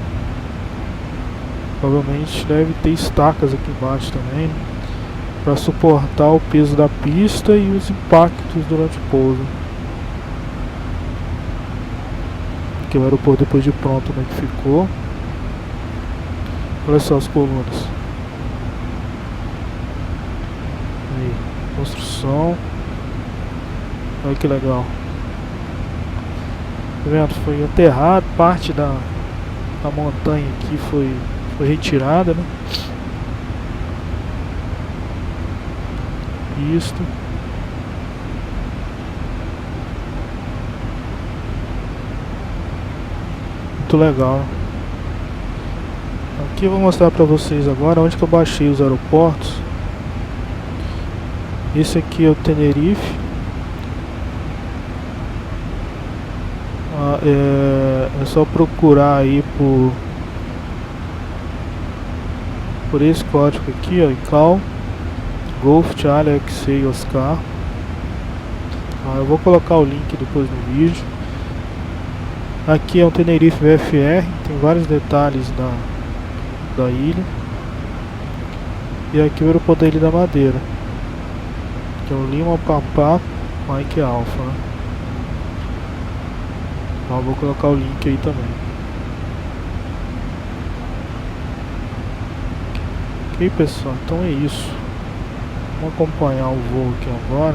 Provavelmente deve ter estacas aqui embaixo também, para suportar o peso da pista e os impactos durante o pouso. Aqui é o aeroporto depois de pronto, como é que ficou. Olha só as colunas. Aí, construção. Olha que legal. Tá vendo? Foi aterrado, parte da montanha aqui foi retirada, né? Pista. Muito legal. Aqui eu vou mostrar pra vocês agora onde que eu baixei os aeroportos. Esse aqui é o Tenerife. É só procurar aí por esse código aqui, ó, ICAO Golf Charlie XA Oscar. Eu vou colocar o link depois no vídeo. Aqui é um Tenerife VFR, tem vários detalhes da ilha. E aqui o aeroporto da Ilha da Madeira, que é o Lima Papá Mike Alpha, né? Então, vou colocar o link aí também. Ok, pessoal, então é isso. Vamos acompanhar o voo aqui agora.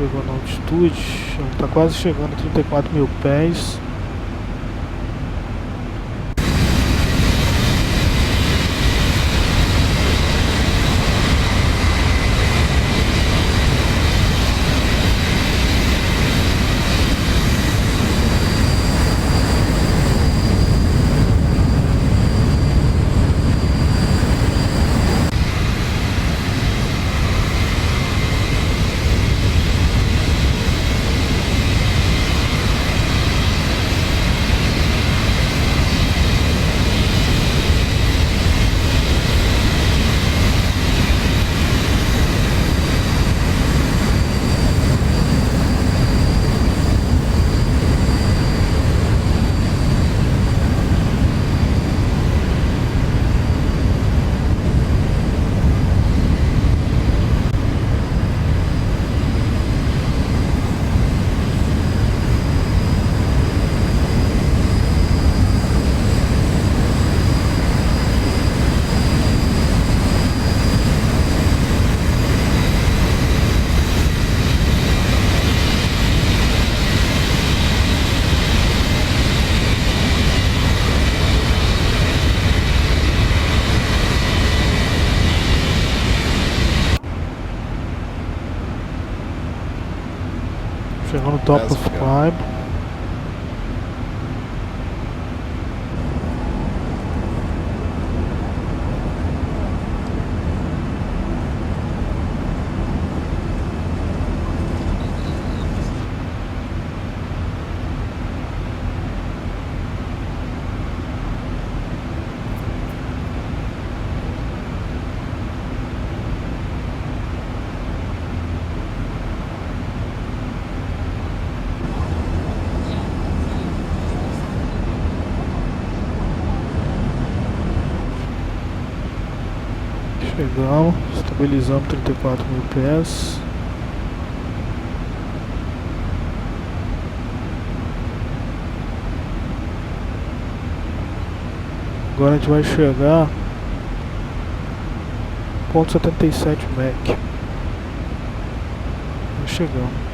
chegou na altitude, está quase chegando a 34 mil pés. Chegando no top of climb. Chegamos, estabilizamos 34 mil pés. Agora a gente vai chegar ponto 77 Mach. Chegamos.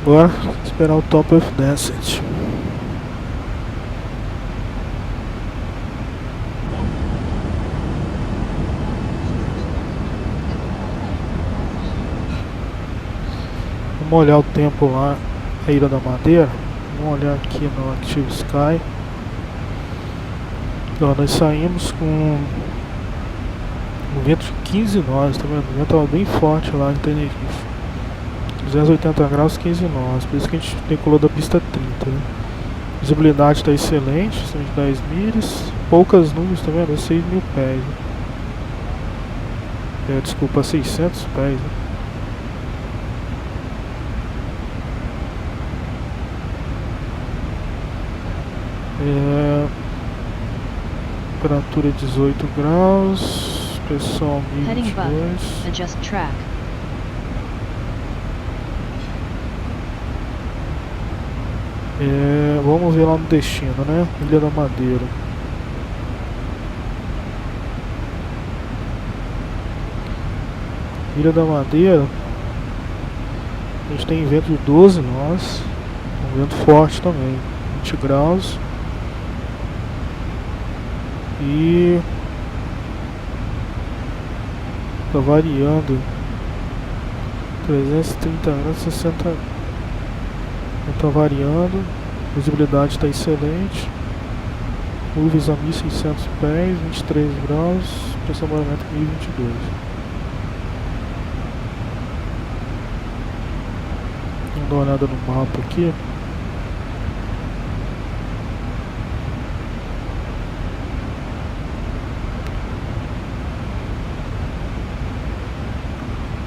Agora esperar o top of descent. Vamos olhar o tempo lá na Ilha da Madeira. Vamos olhar aqui no Active Sky. Então, nós saímos com um vento de 15 nós, tá vendo? O vento estava bem forte lá em Tenerife. 280 graus, 15 nós, por isso que a gente decolou da pista 30, né? Visibilidade está excelente, são de 10 milhas, poucas nuvens, tá vendo? É 6 mil pés, né? Desculpa, 600 pés, né? Temperatura 18 graus, pressão 1022. Adjust track. Vamos ver lá no destino, né? Ilha da Madeira. Ilha da Madeira, a gente tem vento de 12 nós, um vento forte também, 20 graus. E tá variando 330 graus, 60. Tá variando, visibilidade está excelente, nuvens a 1600 pés, 23 graus, pressão barométrica 1022. Vamos dar uma olhada no mapa aqui.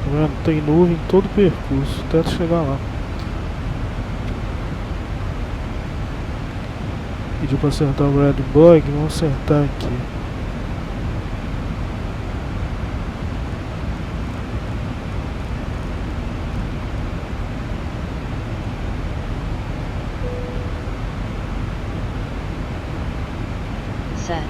Tá vendo? Tem nuvem em todo o percurso, até chegar lá. Pediu para acertar o red bug, vamos acertar aqui. Set.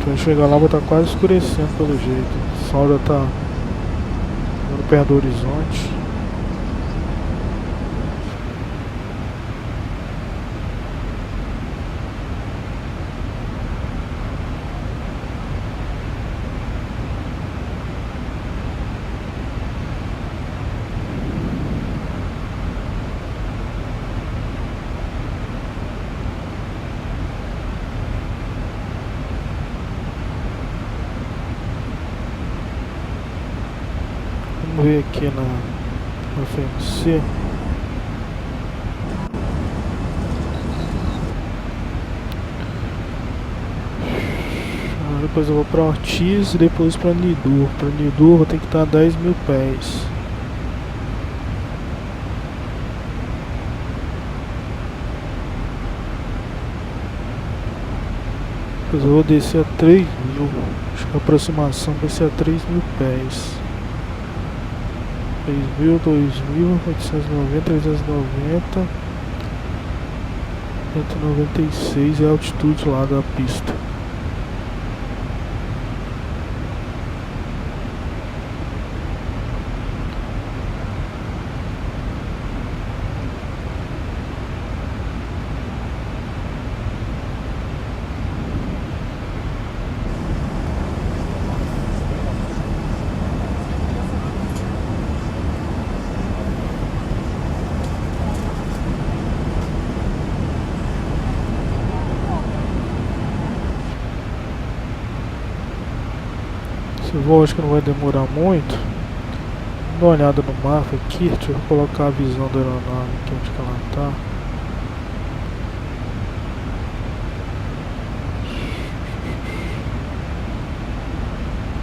Quando chegar lá vai estar quase escurecendo pelo jeito. O sol já está perto do horizonte. Vamos ver aqui na FMC. Depois eu vou para Ortiz e depois para Nidur. Para Nidur vou ter que estar a 10.000 pés. Depois eu vou descer a 3.000. Acho que a aproximação vai ser a 3.000 pés. 3.000, 2.000, 890, 390, 196 é a altitude lá da pista. Esse voo acho que não vai demorar muito. Vamos dar uma olhada no mapa aqui. Deixa eu colocar a visão da aeronave aqui onde que ela está.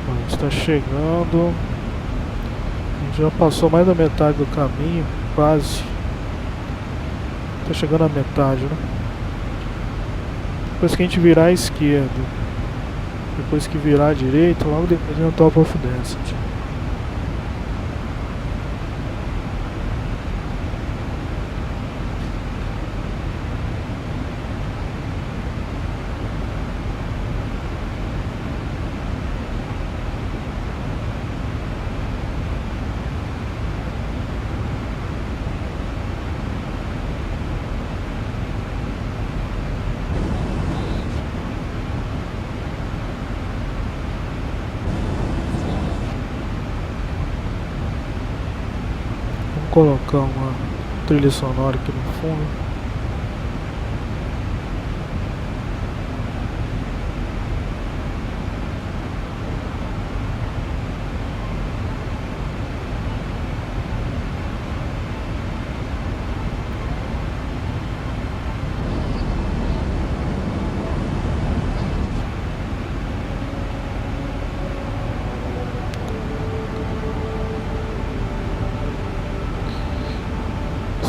A gente está chegando. A gente já passou mais da metade do caminho, quase. Está chegando a metade, né? Depois que a gente virar à esquerda, depois que virar à direita, logo depois vem o top of density. Colocar uma trilha sonora aqui no fundo.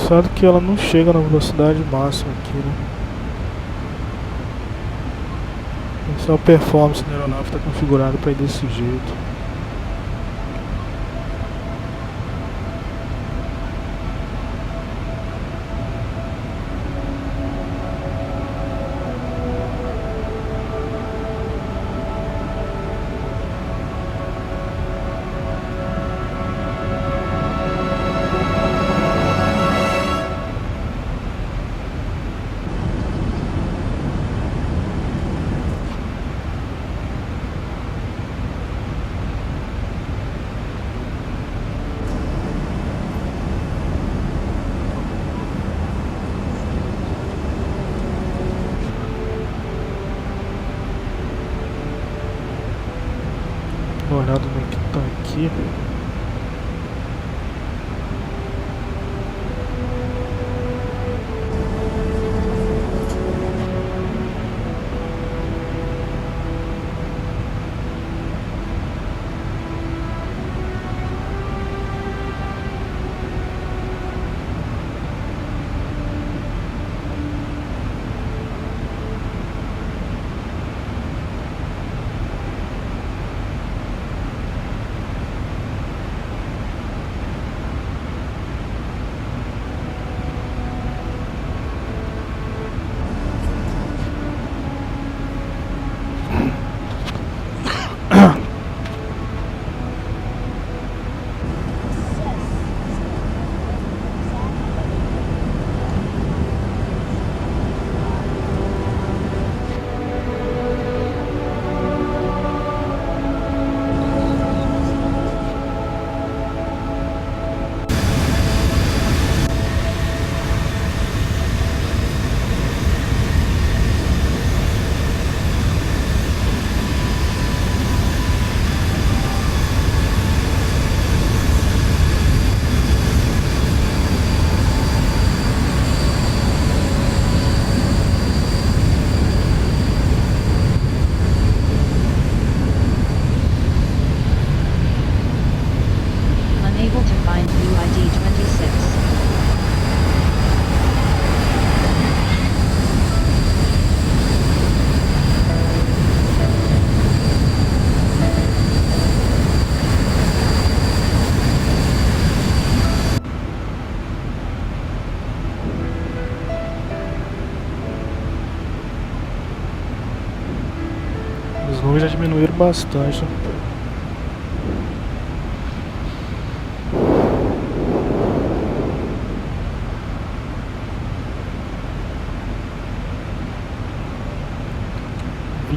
Engraçado que ela não chega na velocidade máxima aqui, né? Essa é a performance da aeronave, está configurada para ir desse jeito. Dá uma olhada no que tá aqui. Unable to find UID 26. As nuvens já diminuíram bastante, né?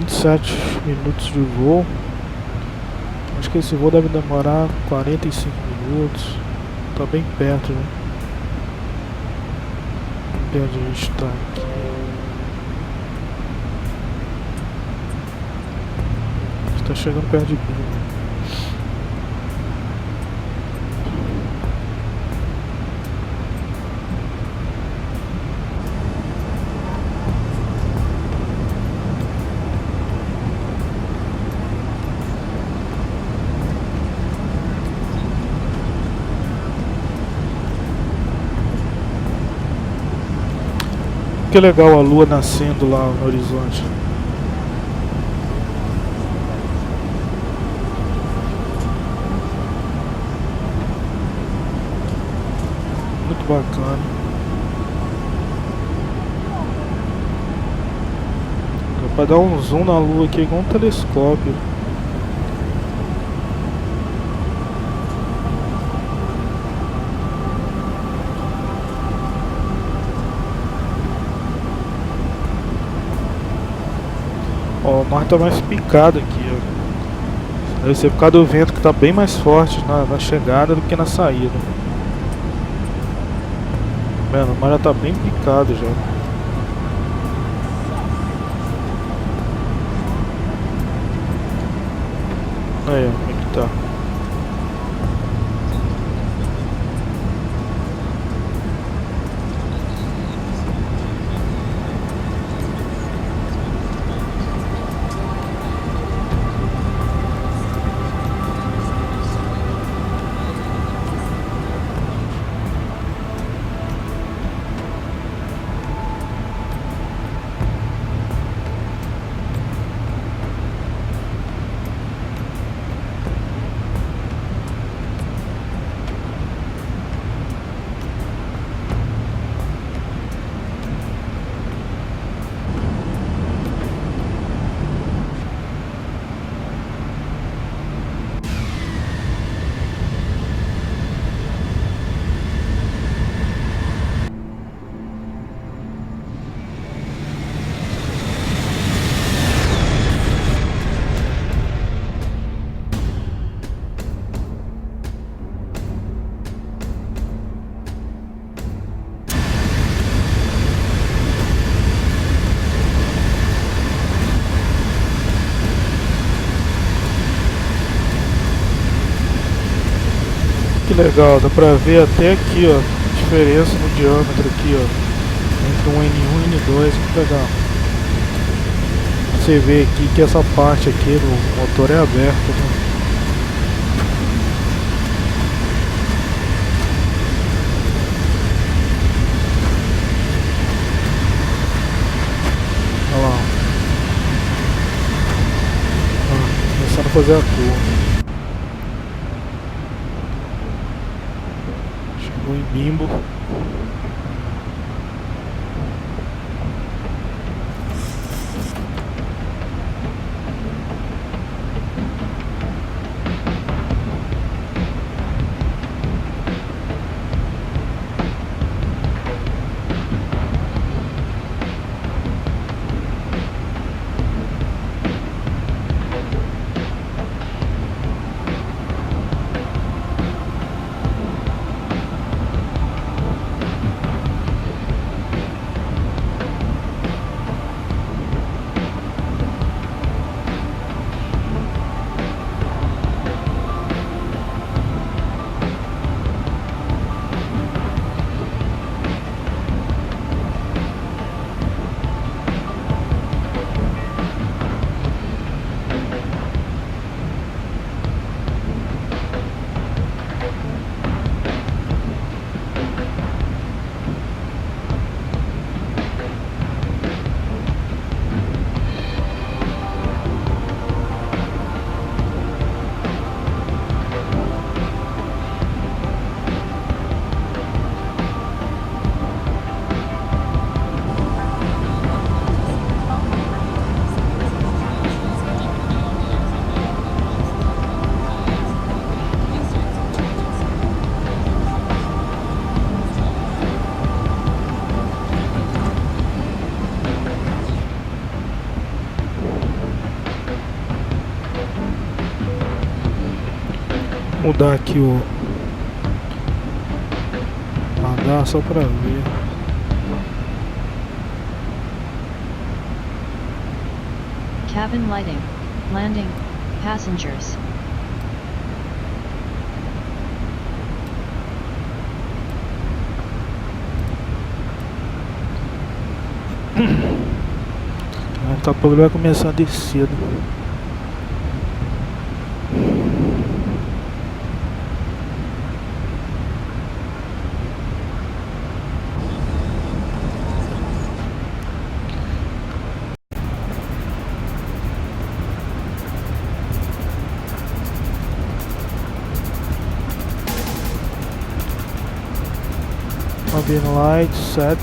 Sete minutos de voo. Acho que esse voo deve demorar 45 minutos. Tá bem perto, né? Onde a gente tá aqui. A gente tá chegando perto de mim. Que legal a lua nascendo lá no horizonte. Muito bacana. Dá pra dar um zoom na lua aqui igual um telescópio. Ó, o mar tá mais picado aqui, ó. Deve ser por causa do vento que tá bem mais forte na chegada do que na saída. Mano, o mar já tá bem picado já. Aí, ó, como é que tá. que legal, dá pra ver até aqui, ó, a diferença no diâmetro aqui, ó, entre um N1 e N2, que legal. Você vê aqui que essa parte aqui do motor é aberta, né? Olha lá. Começando a fazer a curva. Chegou em Bimbo. Mudar aqui o radar só para ver. Cabin lighting, landing, passengers. Daqui a pouco ele vai começar a descer. Cabin light set.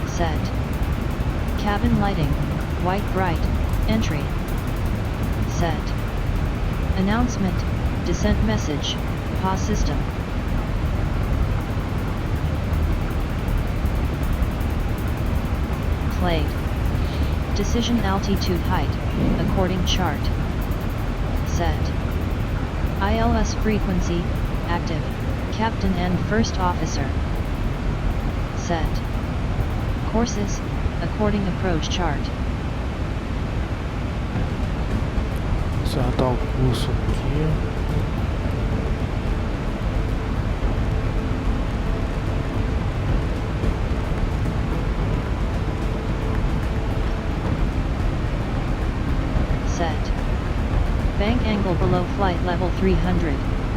Set. Cabin lighting, white bright, entry. Set. Announcement, descent message, pause system. Played. Decision altitude height, according chart. Set. ILS frequency, active, captain and first officer. Set. Courses, according approach chart. Acertar o curso aqui. Set. Bank angle below flight level 300,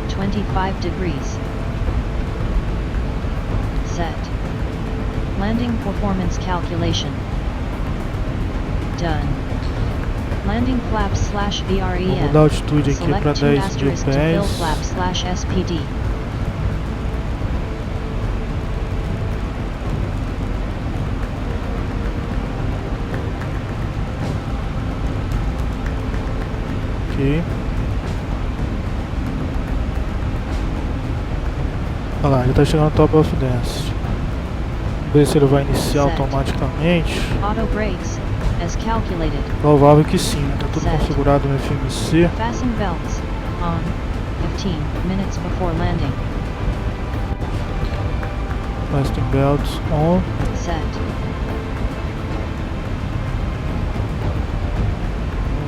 25 degrees. Set. Landing performance calculation. Done. Landing flaps / VREM. Vou mudar a altitude aqui para 10 mil to fill pés. flaps / SPD. Ok. Olha lá, ele está chegando no top of dance. Vamos ver se ele vai iniciar Set. automaticamente. Auto brakes, as calculated. Provável que sim, está tudo Set. configurado no FMC. Fasten belts, on. 15 minutes before landing. Fasten belts on. Set.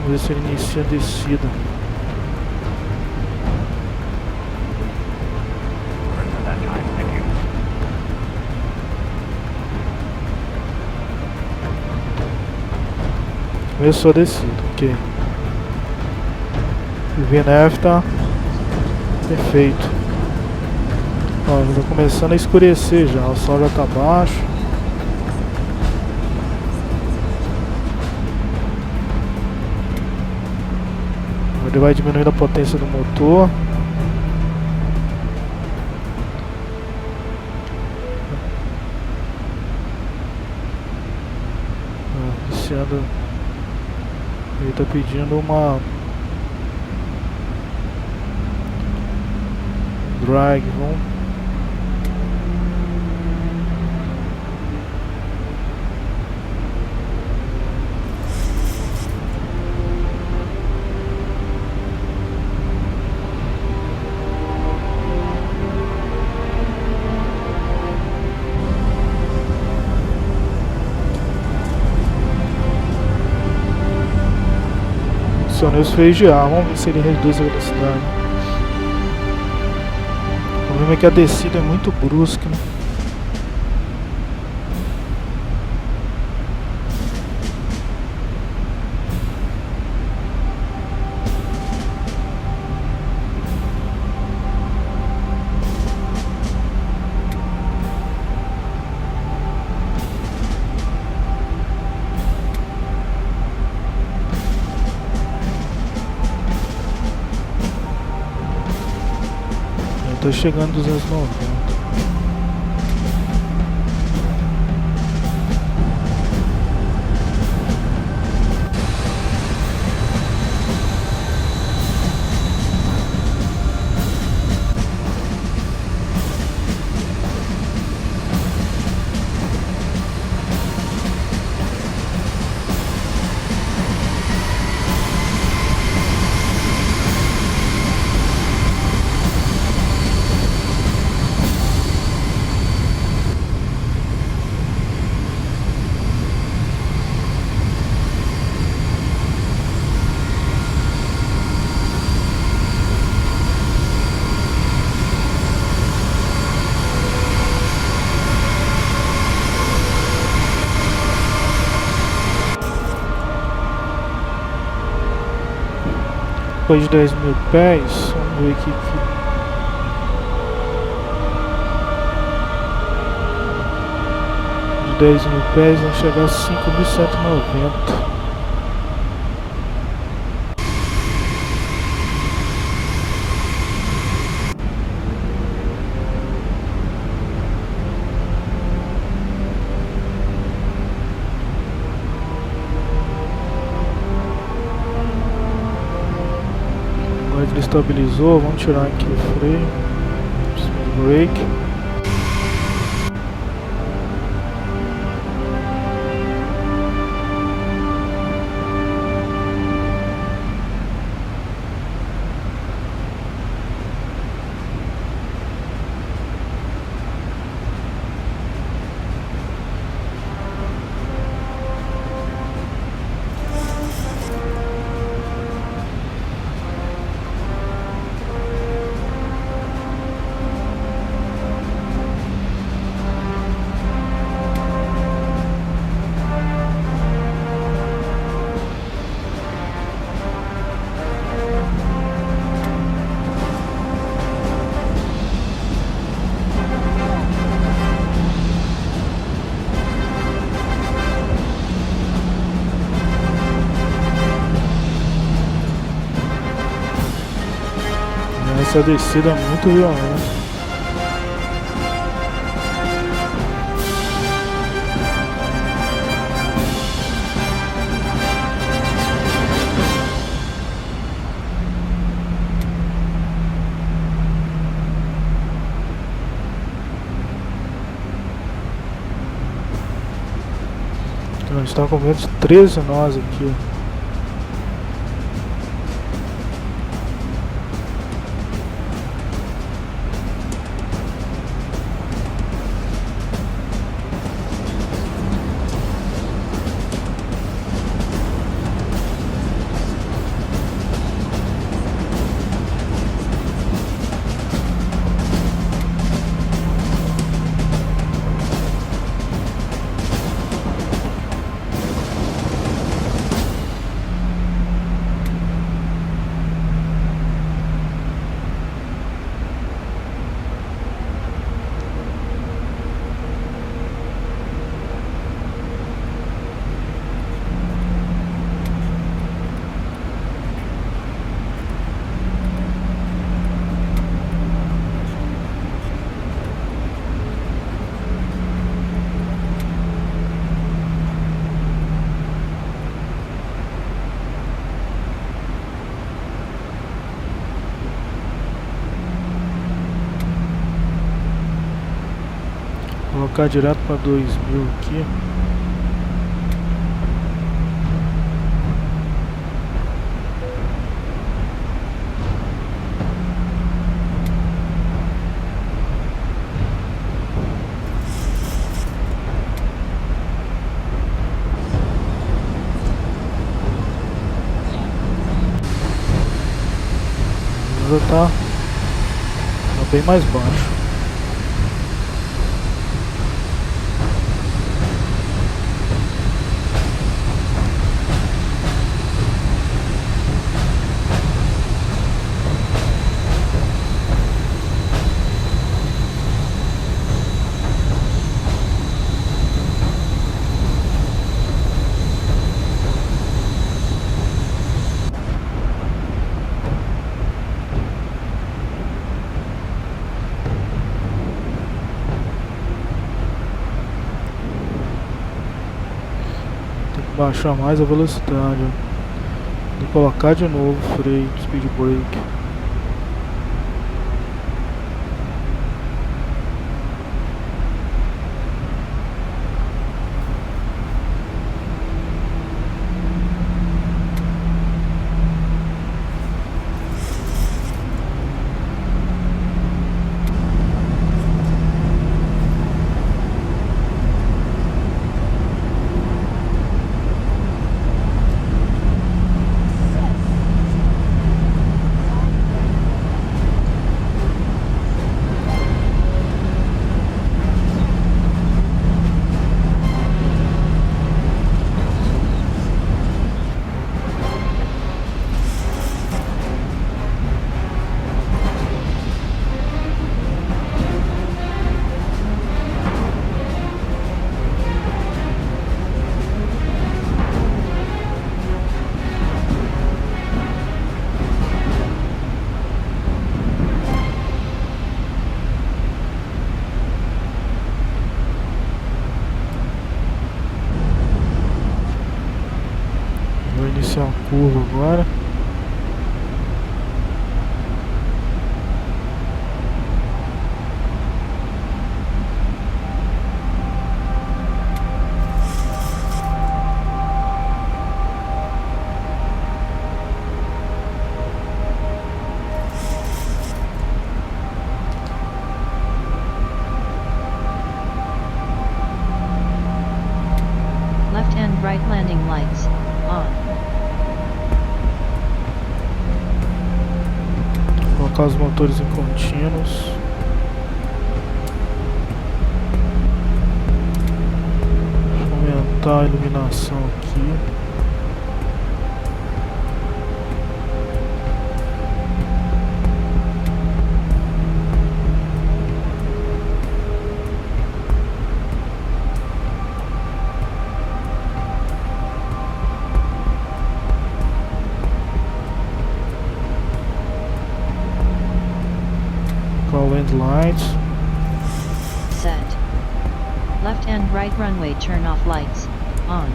Vamos ver se ele inicia a descida. Começou a descida, ok. O VNF tá perfeito. Ó, já tá começando a escurecer já, o sol já tá baixo. Ele vai diminuindo a potência do motor. Iniciando. Ele tá pedindo uma drag, vamos. Acionei os freios de ar, vamos ver se ele reduz a velocidade. O problema é que a descida é muito brusca, né? Tô chegando a 290. Depois de 10 mil pés, vamos ver aqui. De 10 mil pés, vamos chegar a 5.190. Ele estabilizou, vamos tirar aqui o freio, brake. Essa descida é muito violenta. Então, a gente está com menos de 13 nós aqui. Colocar direto para 2000 aqui. Já tá bem mais baixo. Baixar mais a velocidade, e colocar de novo o freio, speed brake. Vou iniciar uma curva agora. Left and right landing lights on. Colocar os motores em contínuos. Aumentar a iluminação aqui. Wind lights. Set. Left and right runway turn off lights on.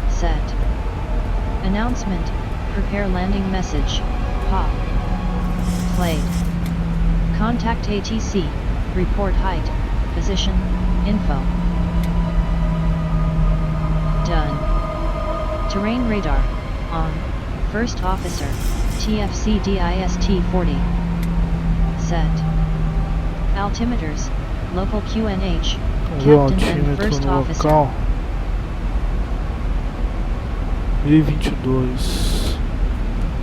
Set. Announcement. Prepare landing message. Pop. Played. Contact ATC. Report height, position, info. Done. Terrain radar on. First officer. TFC DIST 40. Set. Altimeters, local QNH, captain and first no officer. local. 1022.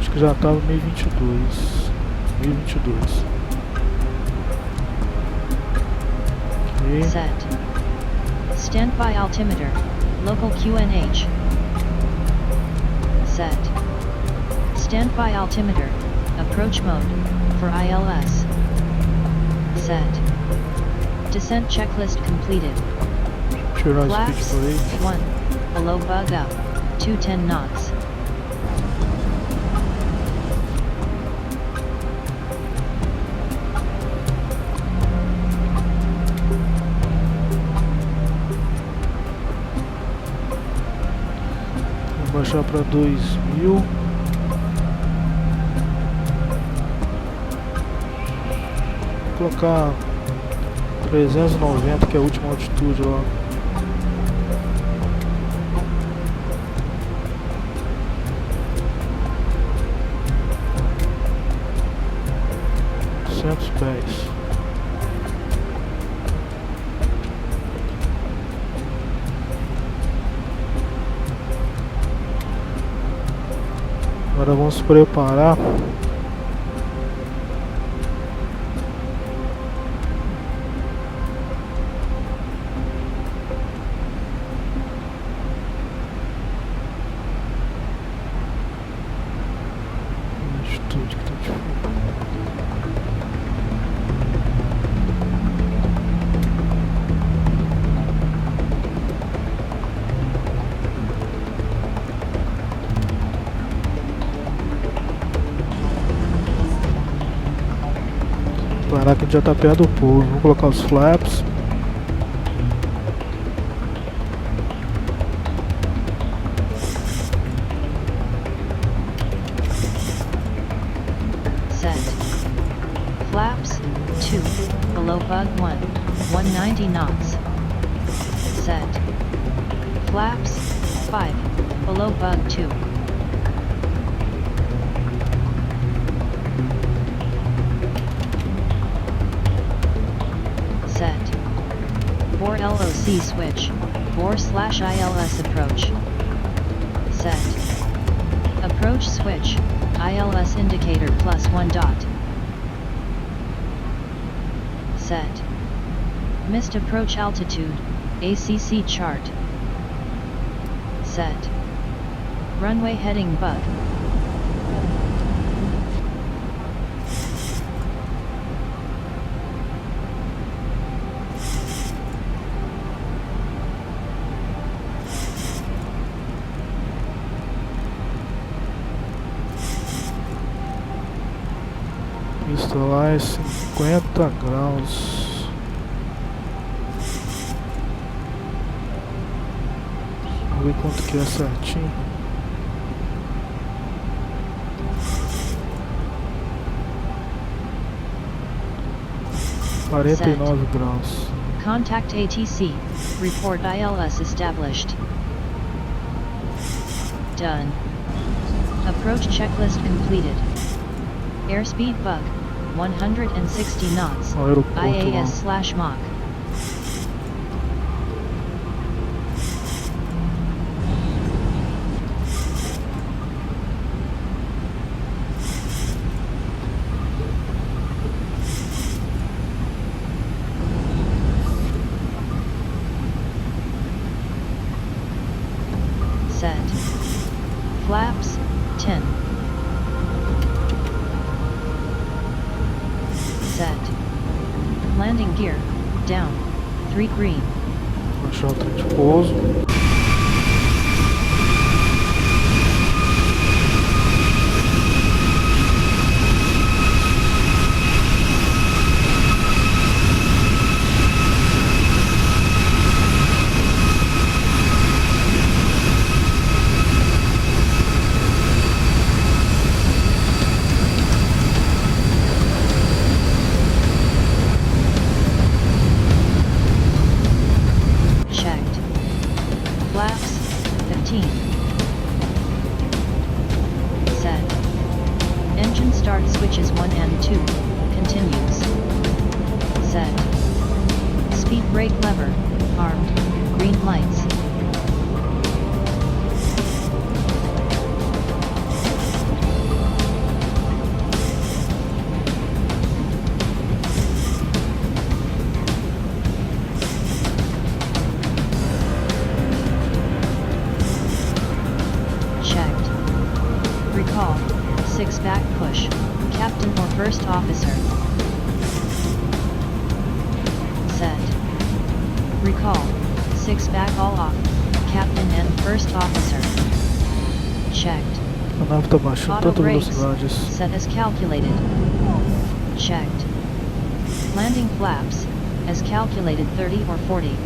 Acho que já estava 1022. 1022. Okay. Set. Standby altimeter, local QNH. Set. Standby altimeter, approach mode, for ILS. Set. Descent checklist completed. Flaps 1, below bug up, 210 knots. Vou baixar para 2000. Colocar 390, que é a última altitude lá. Pés. Agora vamos se preparar altitude que tá difícil. Parar que a gente já tá perto do pouso. Vamos colocar os flaps. Set. Flaps 2, below bug 1, 190 knots. Set. Flaps 5, below bug 2. Set. For LOC switch, /ILS approach. Set. Approach switch, ILS indicator +1 dot. Set. Missed approach altitude, ACC chart. Set. Runway heading bug. Pista lá é 50 graus. Vamos ver quanto que é certinho. Set. 49 graus. Contact ATC. Report ILS established. Done. Approach checklist completed. Airspeed bug, 160 knots, Aeroporto IAS/Mach. Set. Flaps 10. Set. Landing gear, down, 3 green. Baixar o trem de pouso. Flaps 15. Set. Engine start switches 1 and 2. Continues. Set. Speed brake lever, armed, green lights. Recall, 6 back push, captain or first officer. Set. Recall, 6 back all off, captain and first officer. Checked. A nave tá baixando Auto tanta brakes, velocidade. set as calculated. Checked. Landing flaps, as calculated 30 or 40.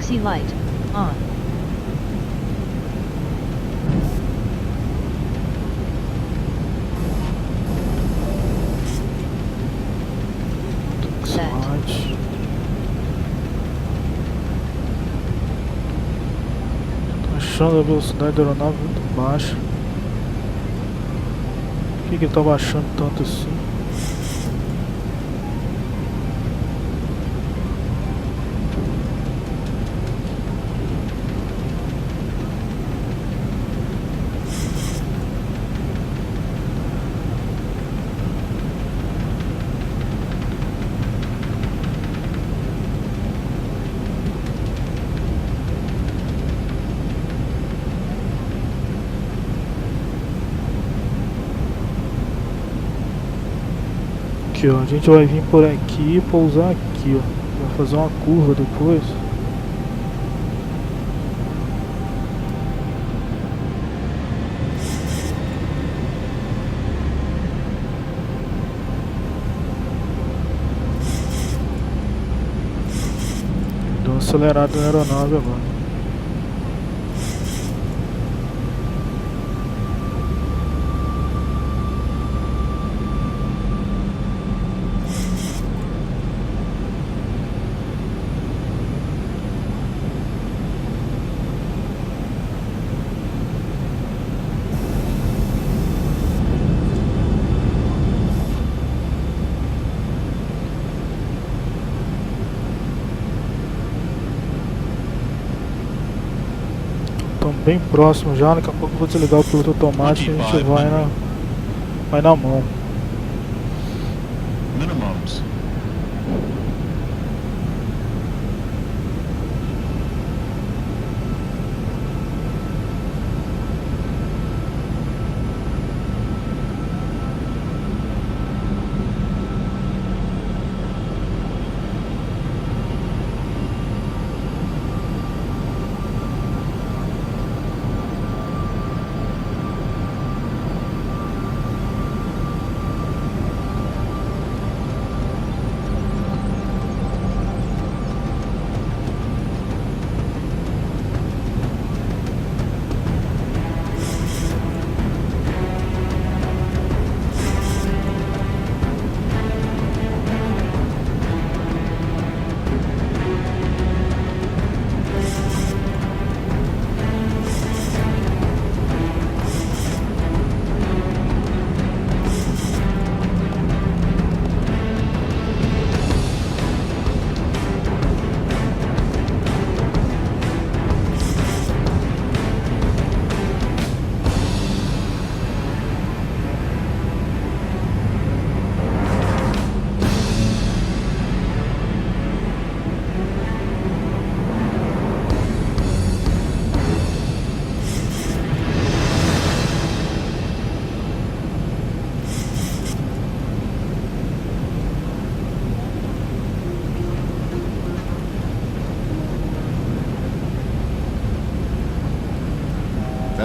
Taxi light, on. Set. Tô achando a velocidade da aeronave muito baixa. Por que ele tá baixando tanto assim? Aqui, ó, a gente vai vir por aqui e pousar aqui, ó. Vai fazer uma curva depois. Deu uma acelerada na aeronave agora. Bem próximo já, daqui a pouco eu vou desligar o piloto automático e a gente vai na mão. Minimums.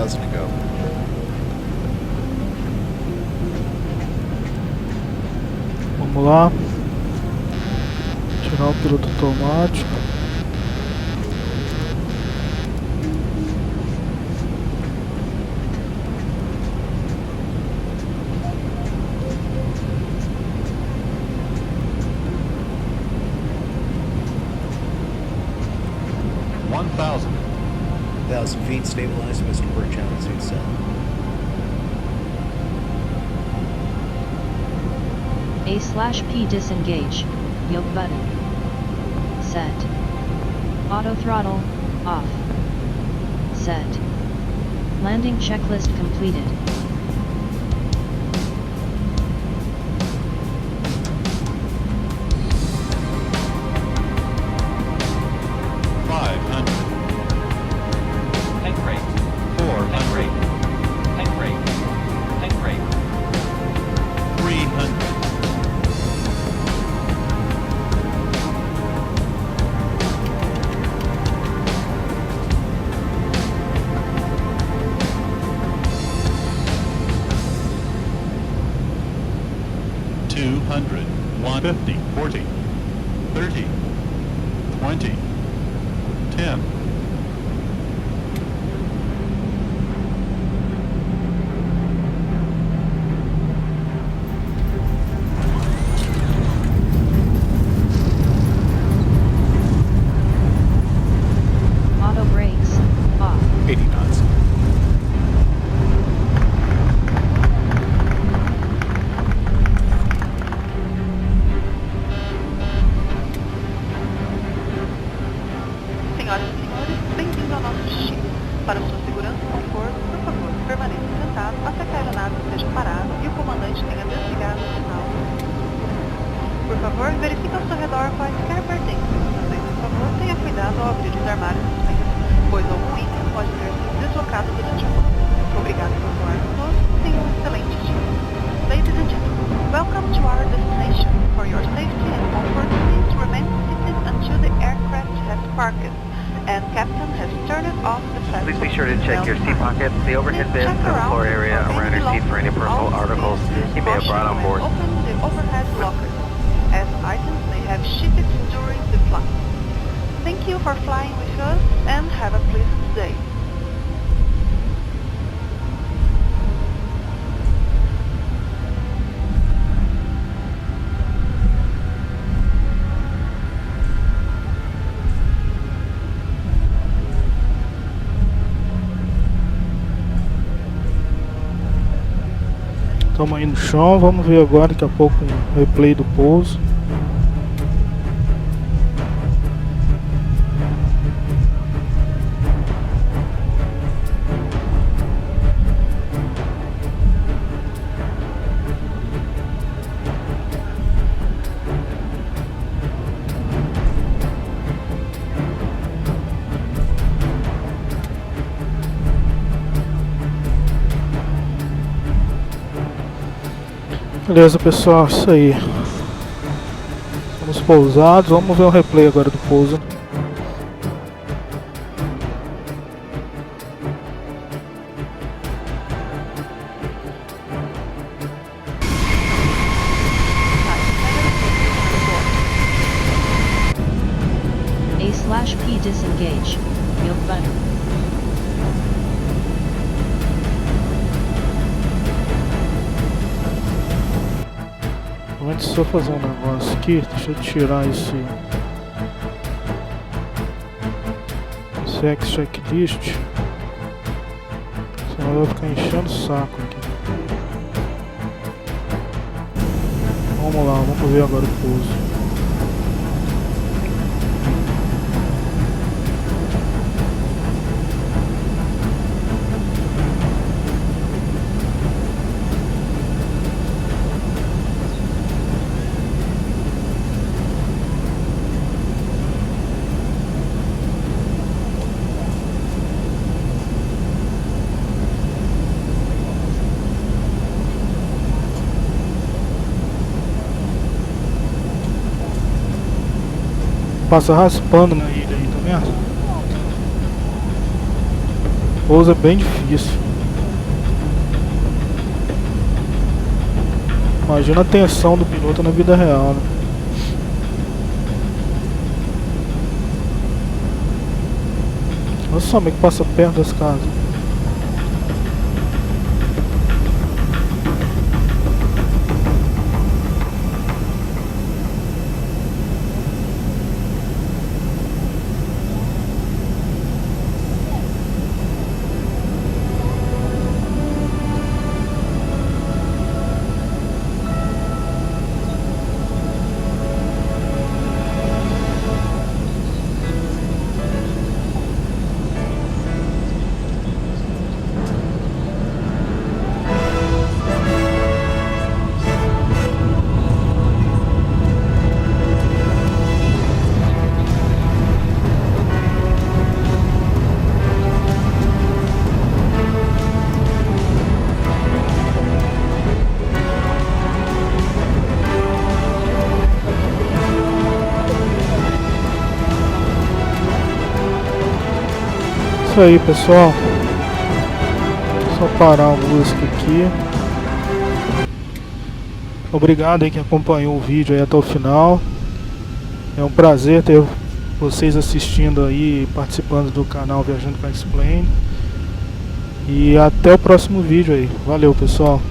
To go. Vamos lá. Tirar o piloto automático. Feet stabilized, Mr. Birch altitude set. A/P disengage. Yoke button. Set. Auto throttle, off. Set. Landing checklist completed. 10. Auto brakes, off. 80 knots. Senhoras e senhores, bem-vindo ao nosso chip. Para sua segurança e conforto, por favor, permaneça sentado até que a aeronave esteja parada e o comandante tenha desligado o sinal. Por favor, verifique ao seu redor quaisquer pertences. Também, por favor, tenha cuidado ao abrir os armários dos meios, pois algum item pode ter sido deslocado durante o voo. Obrigado por voar conosco. Tenha um excelente dia. Ladies and gentlemen, welcome to our destination. For your safety and comfort, please remain seated until the aircraft has parked and captain has turned off the platform. Please be sure to check your seat pockets, the overhead Please bins, check and the floor around area for around your seat for any belongings. personal All articles please you may have brought on caution board. when opening the overhead lockers, as items may have shifted during the flight. Thank you for flying with us and have a pleasant day. Estamos aí no chão, vamos ver agora daqui a pouco um replay do pouso. Beleza, pessoal, isso aí. Estamos pousados, vamos ver o replay agora do pouso. A/P disengage. Yoke button. Antes só fazer um negócio aqui, deixa eu tirar esse checklist, senão vai ficar enchendo o saco aqui. Vamos lá, vamos ver agora o pouso. Passa raspando na ilha aí, tá vendo? Pouso é bem difícil. Imagina a tensão do piloto na vida real, né? Olha só como é que passa perto das casas. Isso aí, pessoal. Só parar a música aqui. Obrigado aí que acompanhou o vídeo aí até o final. É um prazer ter vocês assistindo aí, participando do canal Viajando com Xplane. E até o próximo vídeo aí. Valeu, pessoal.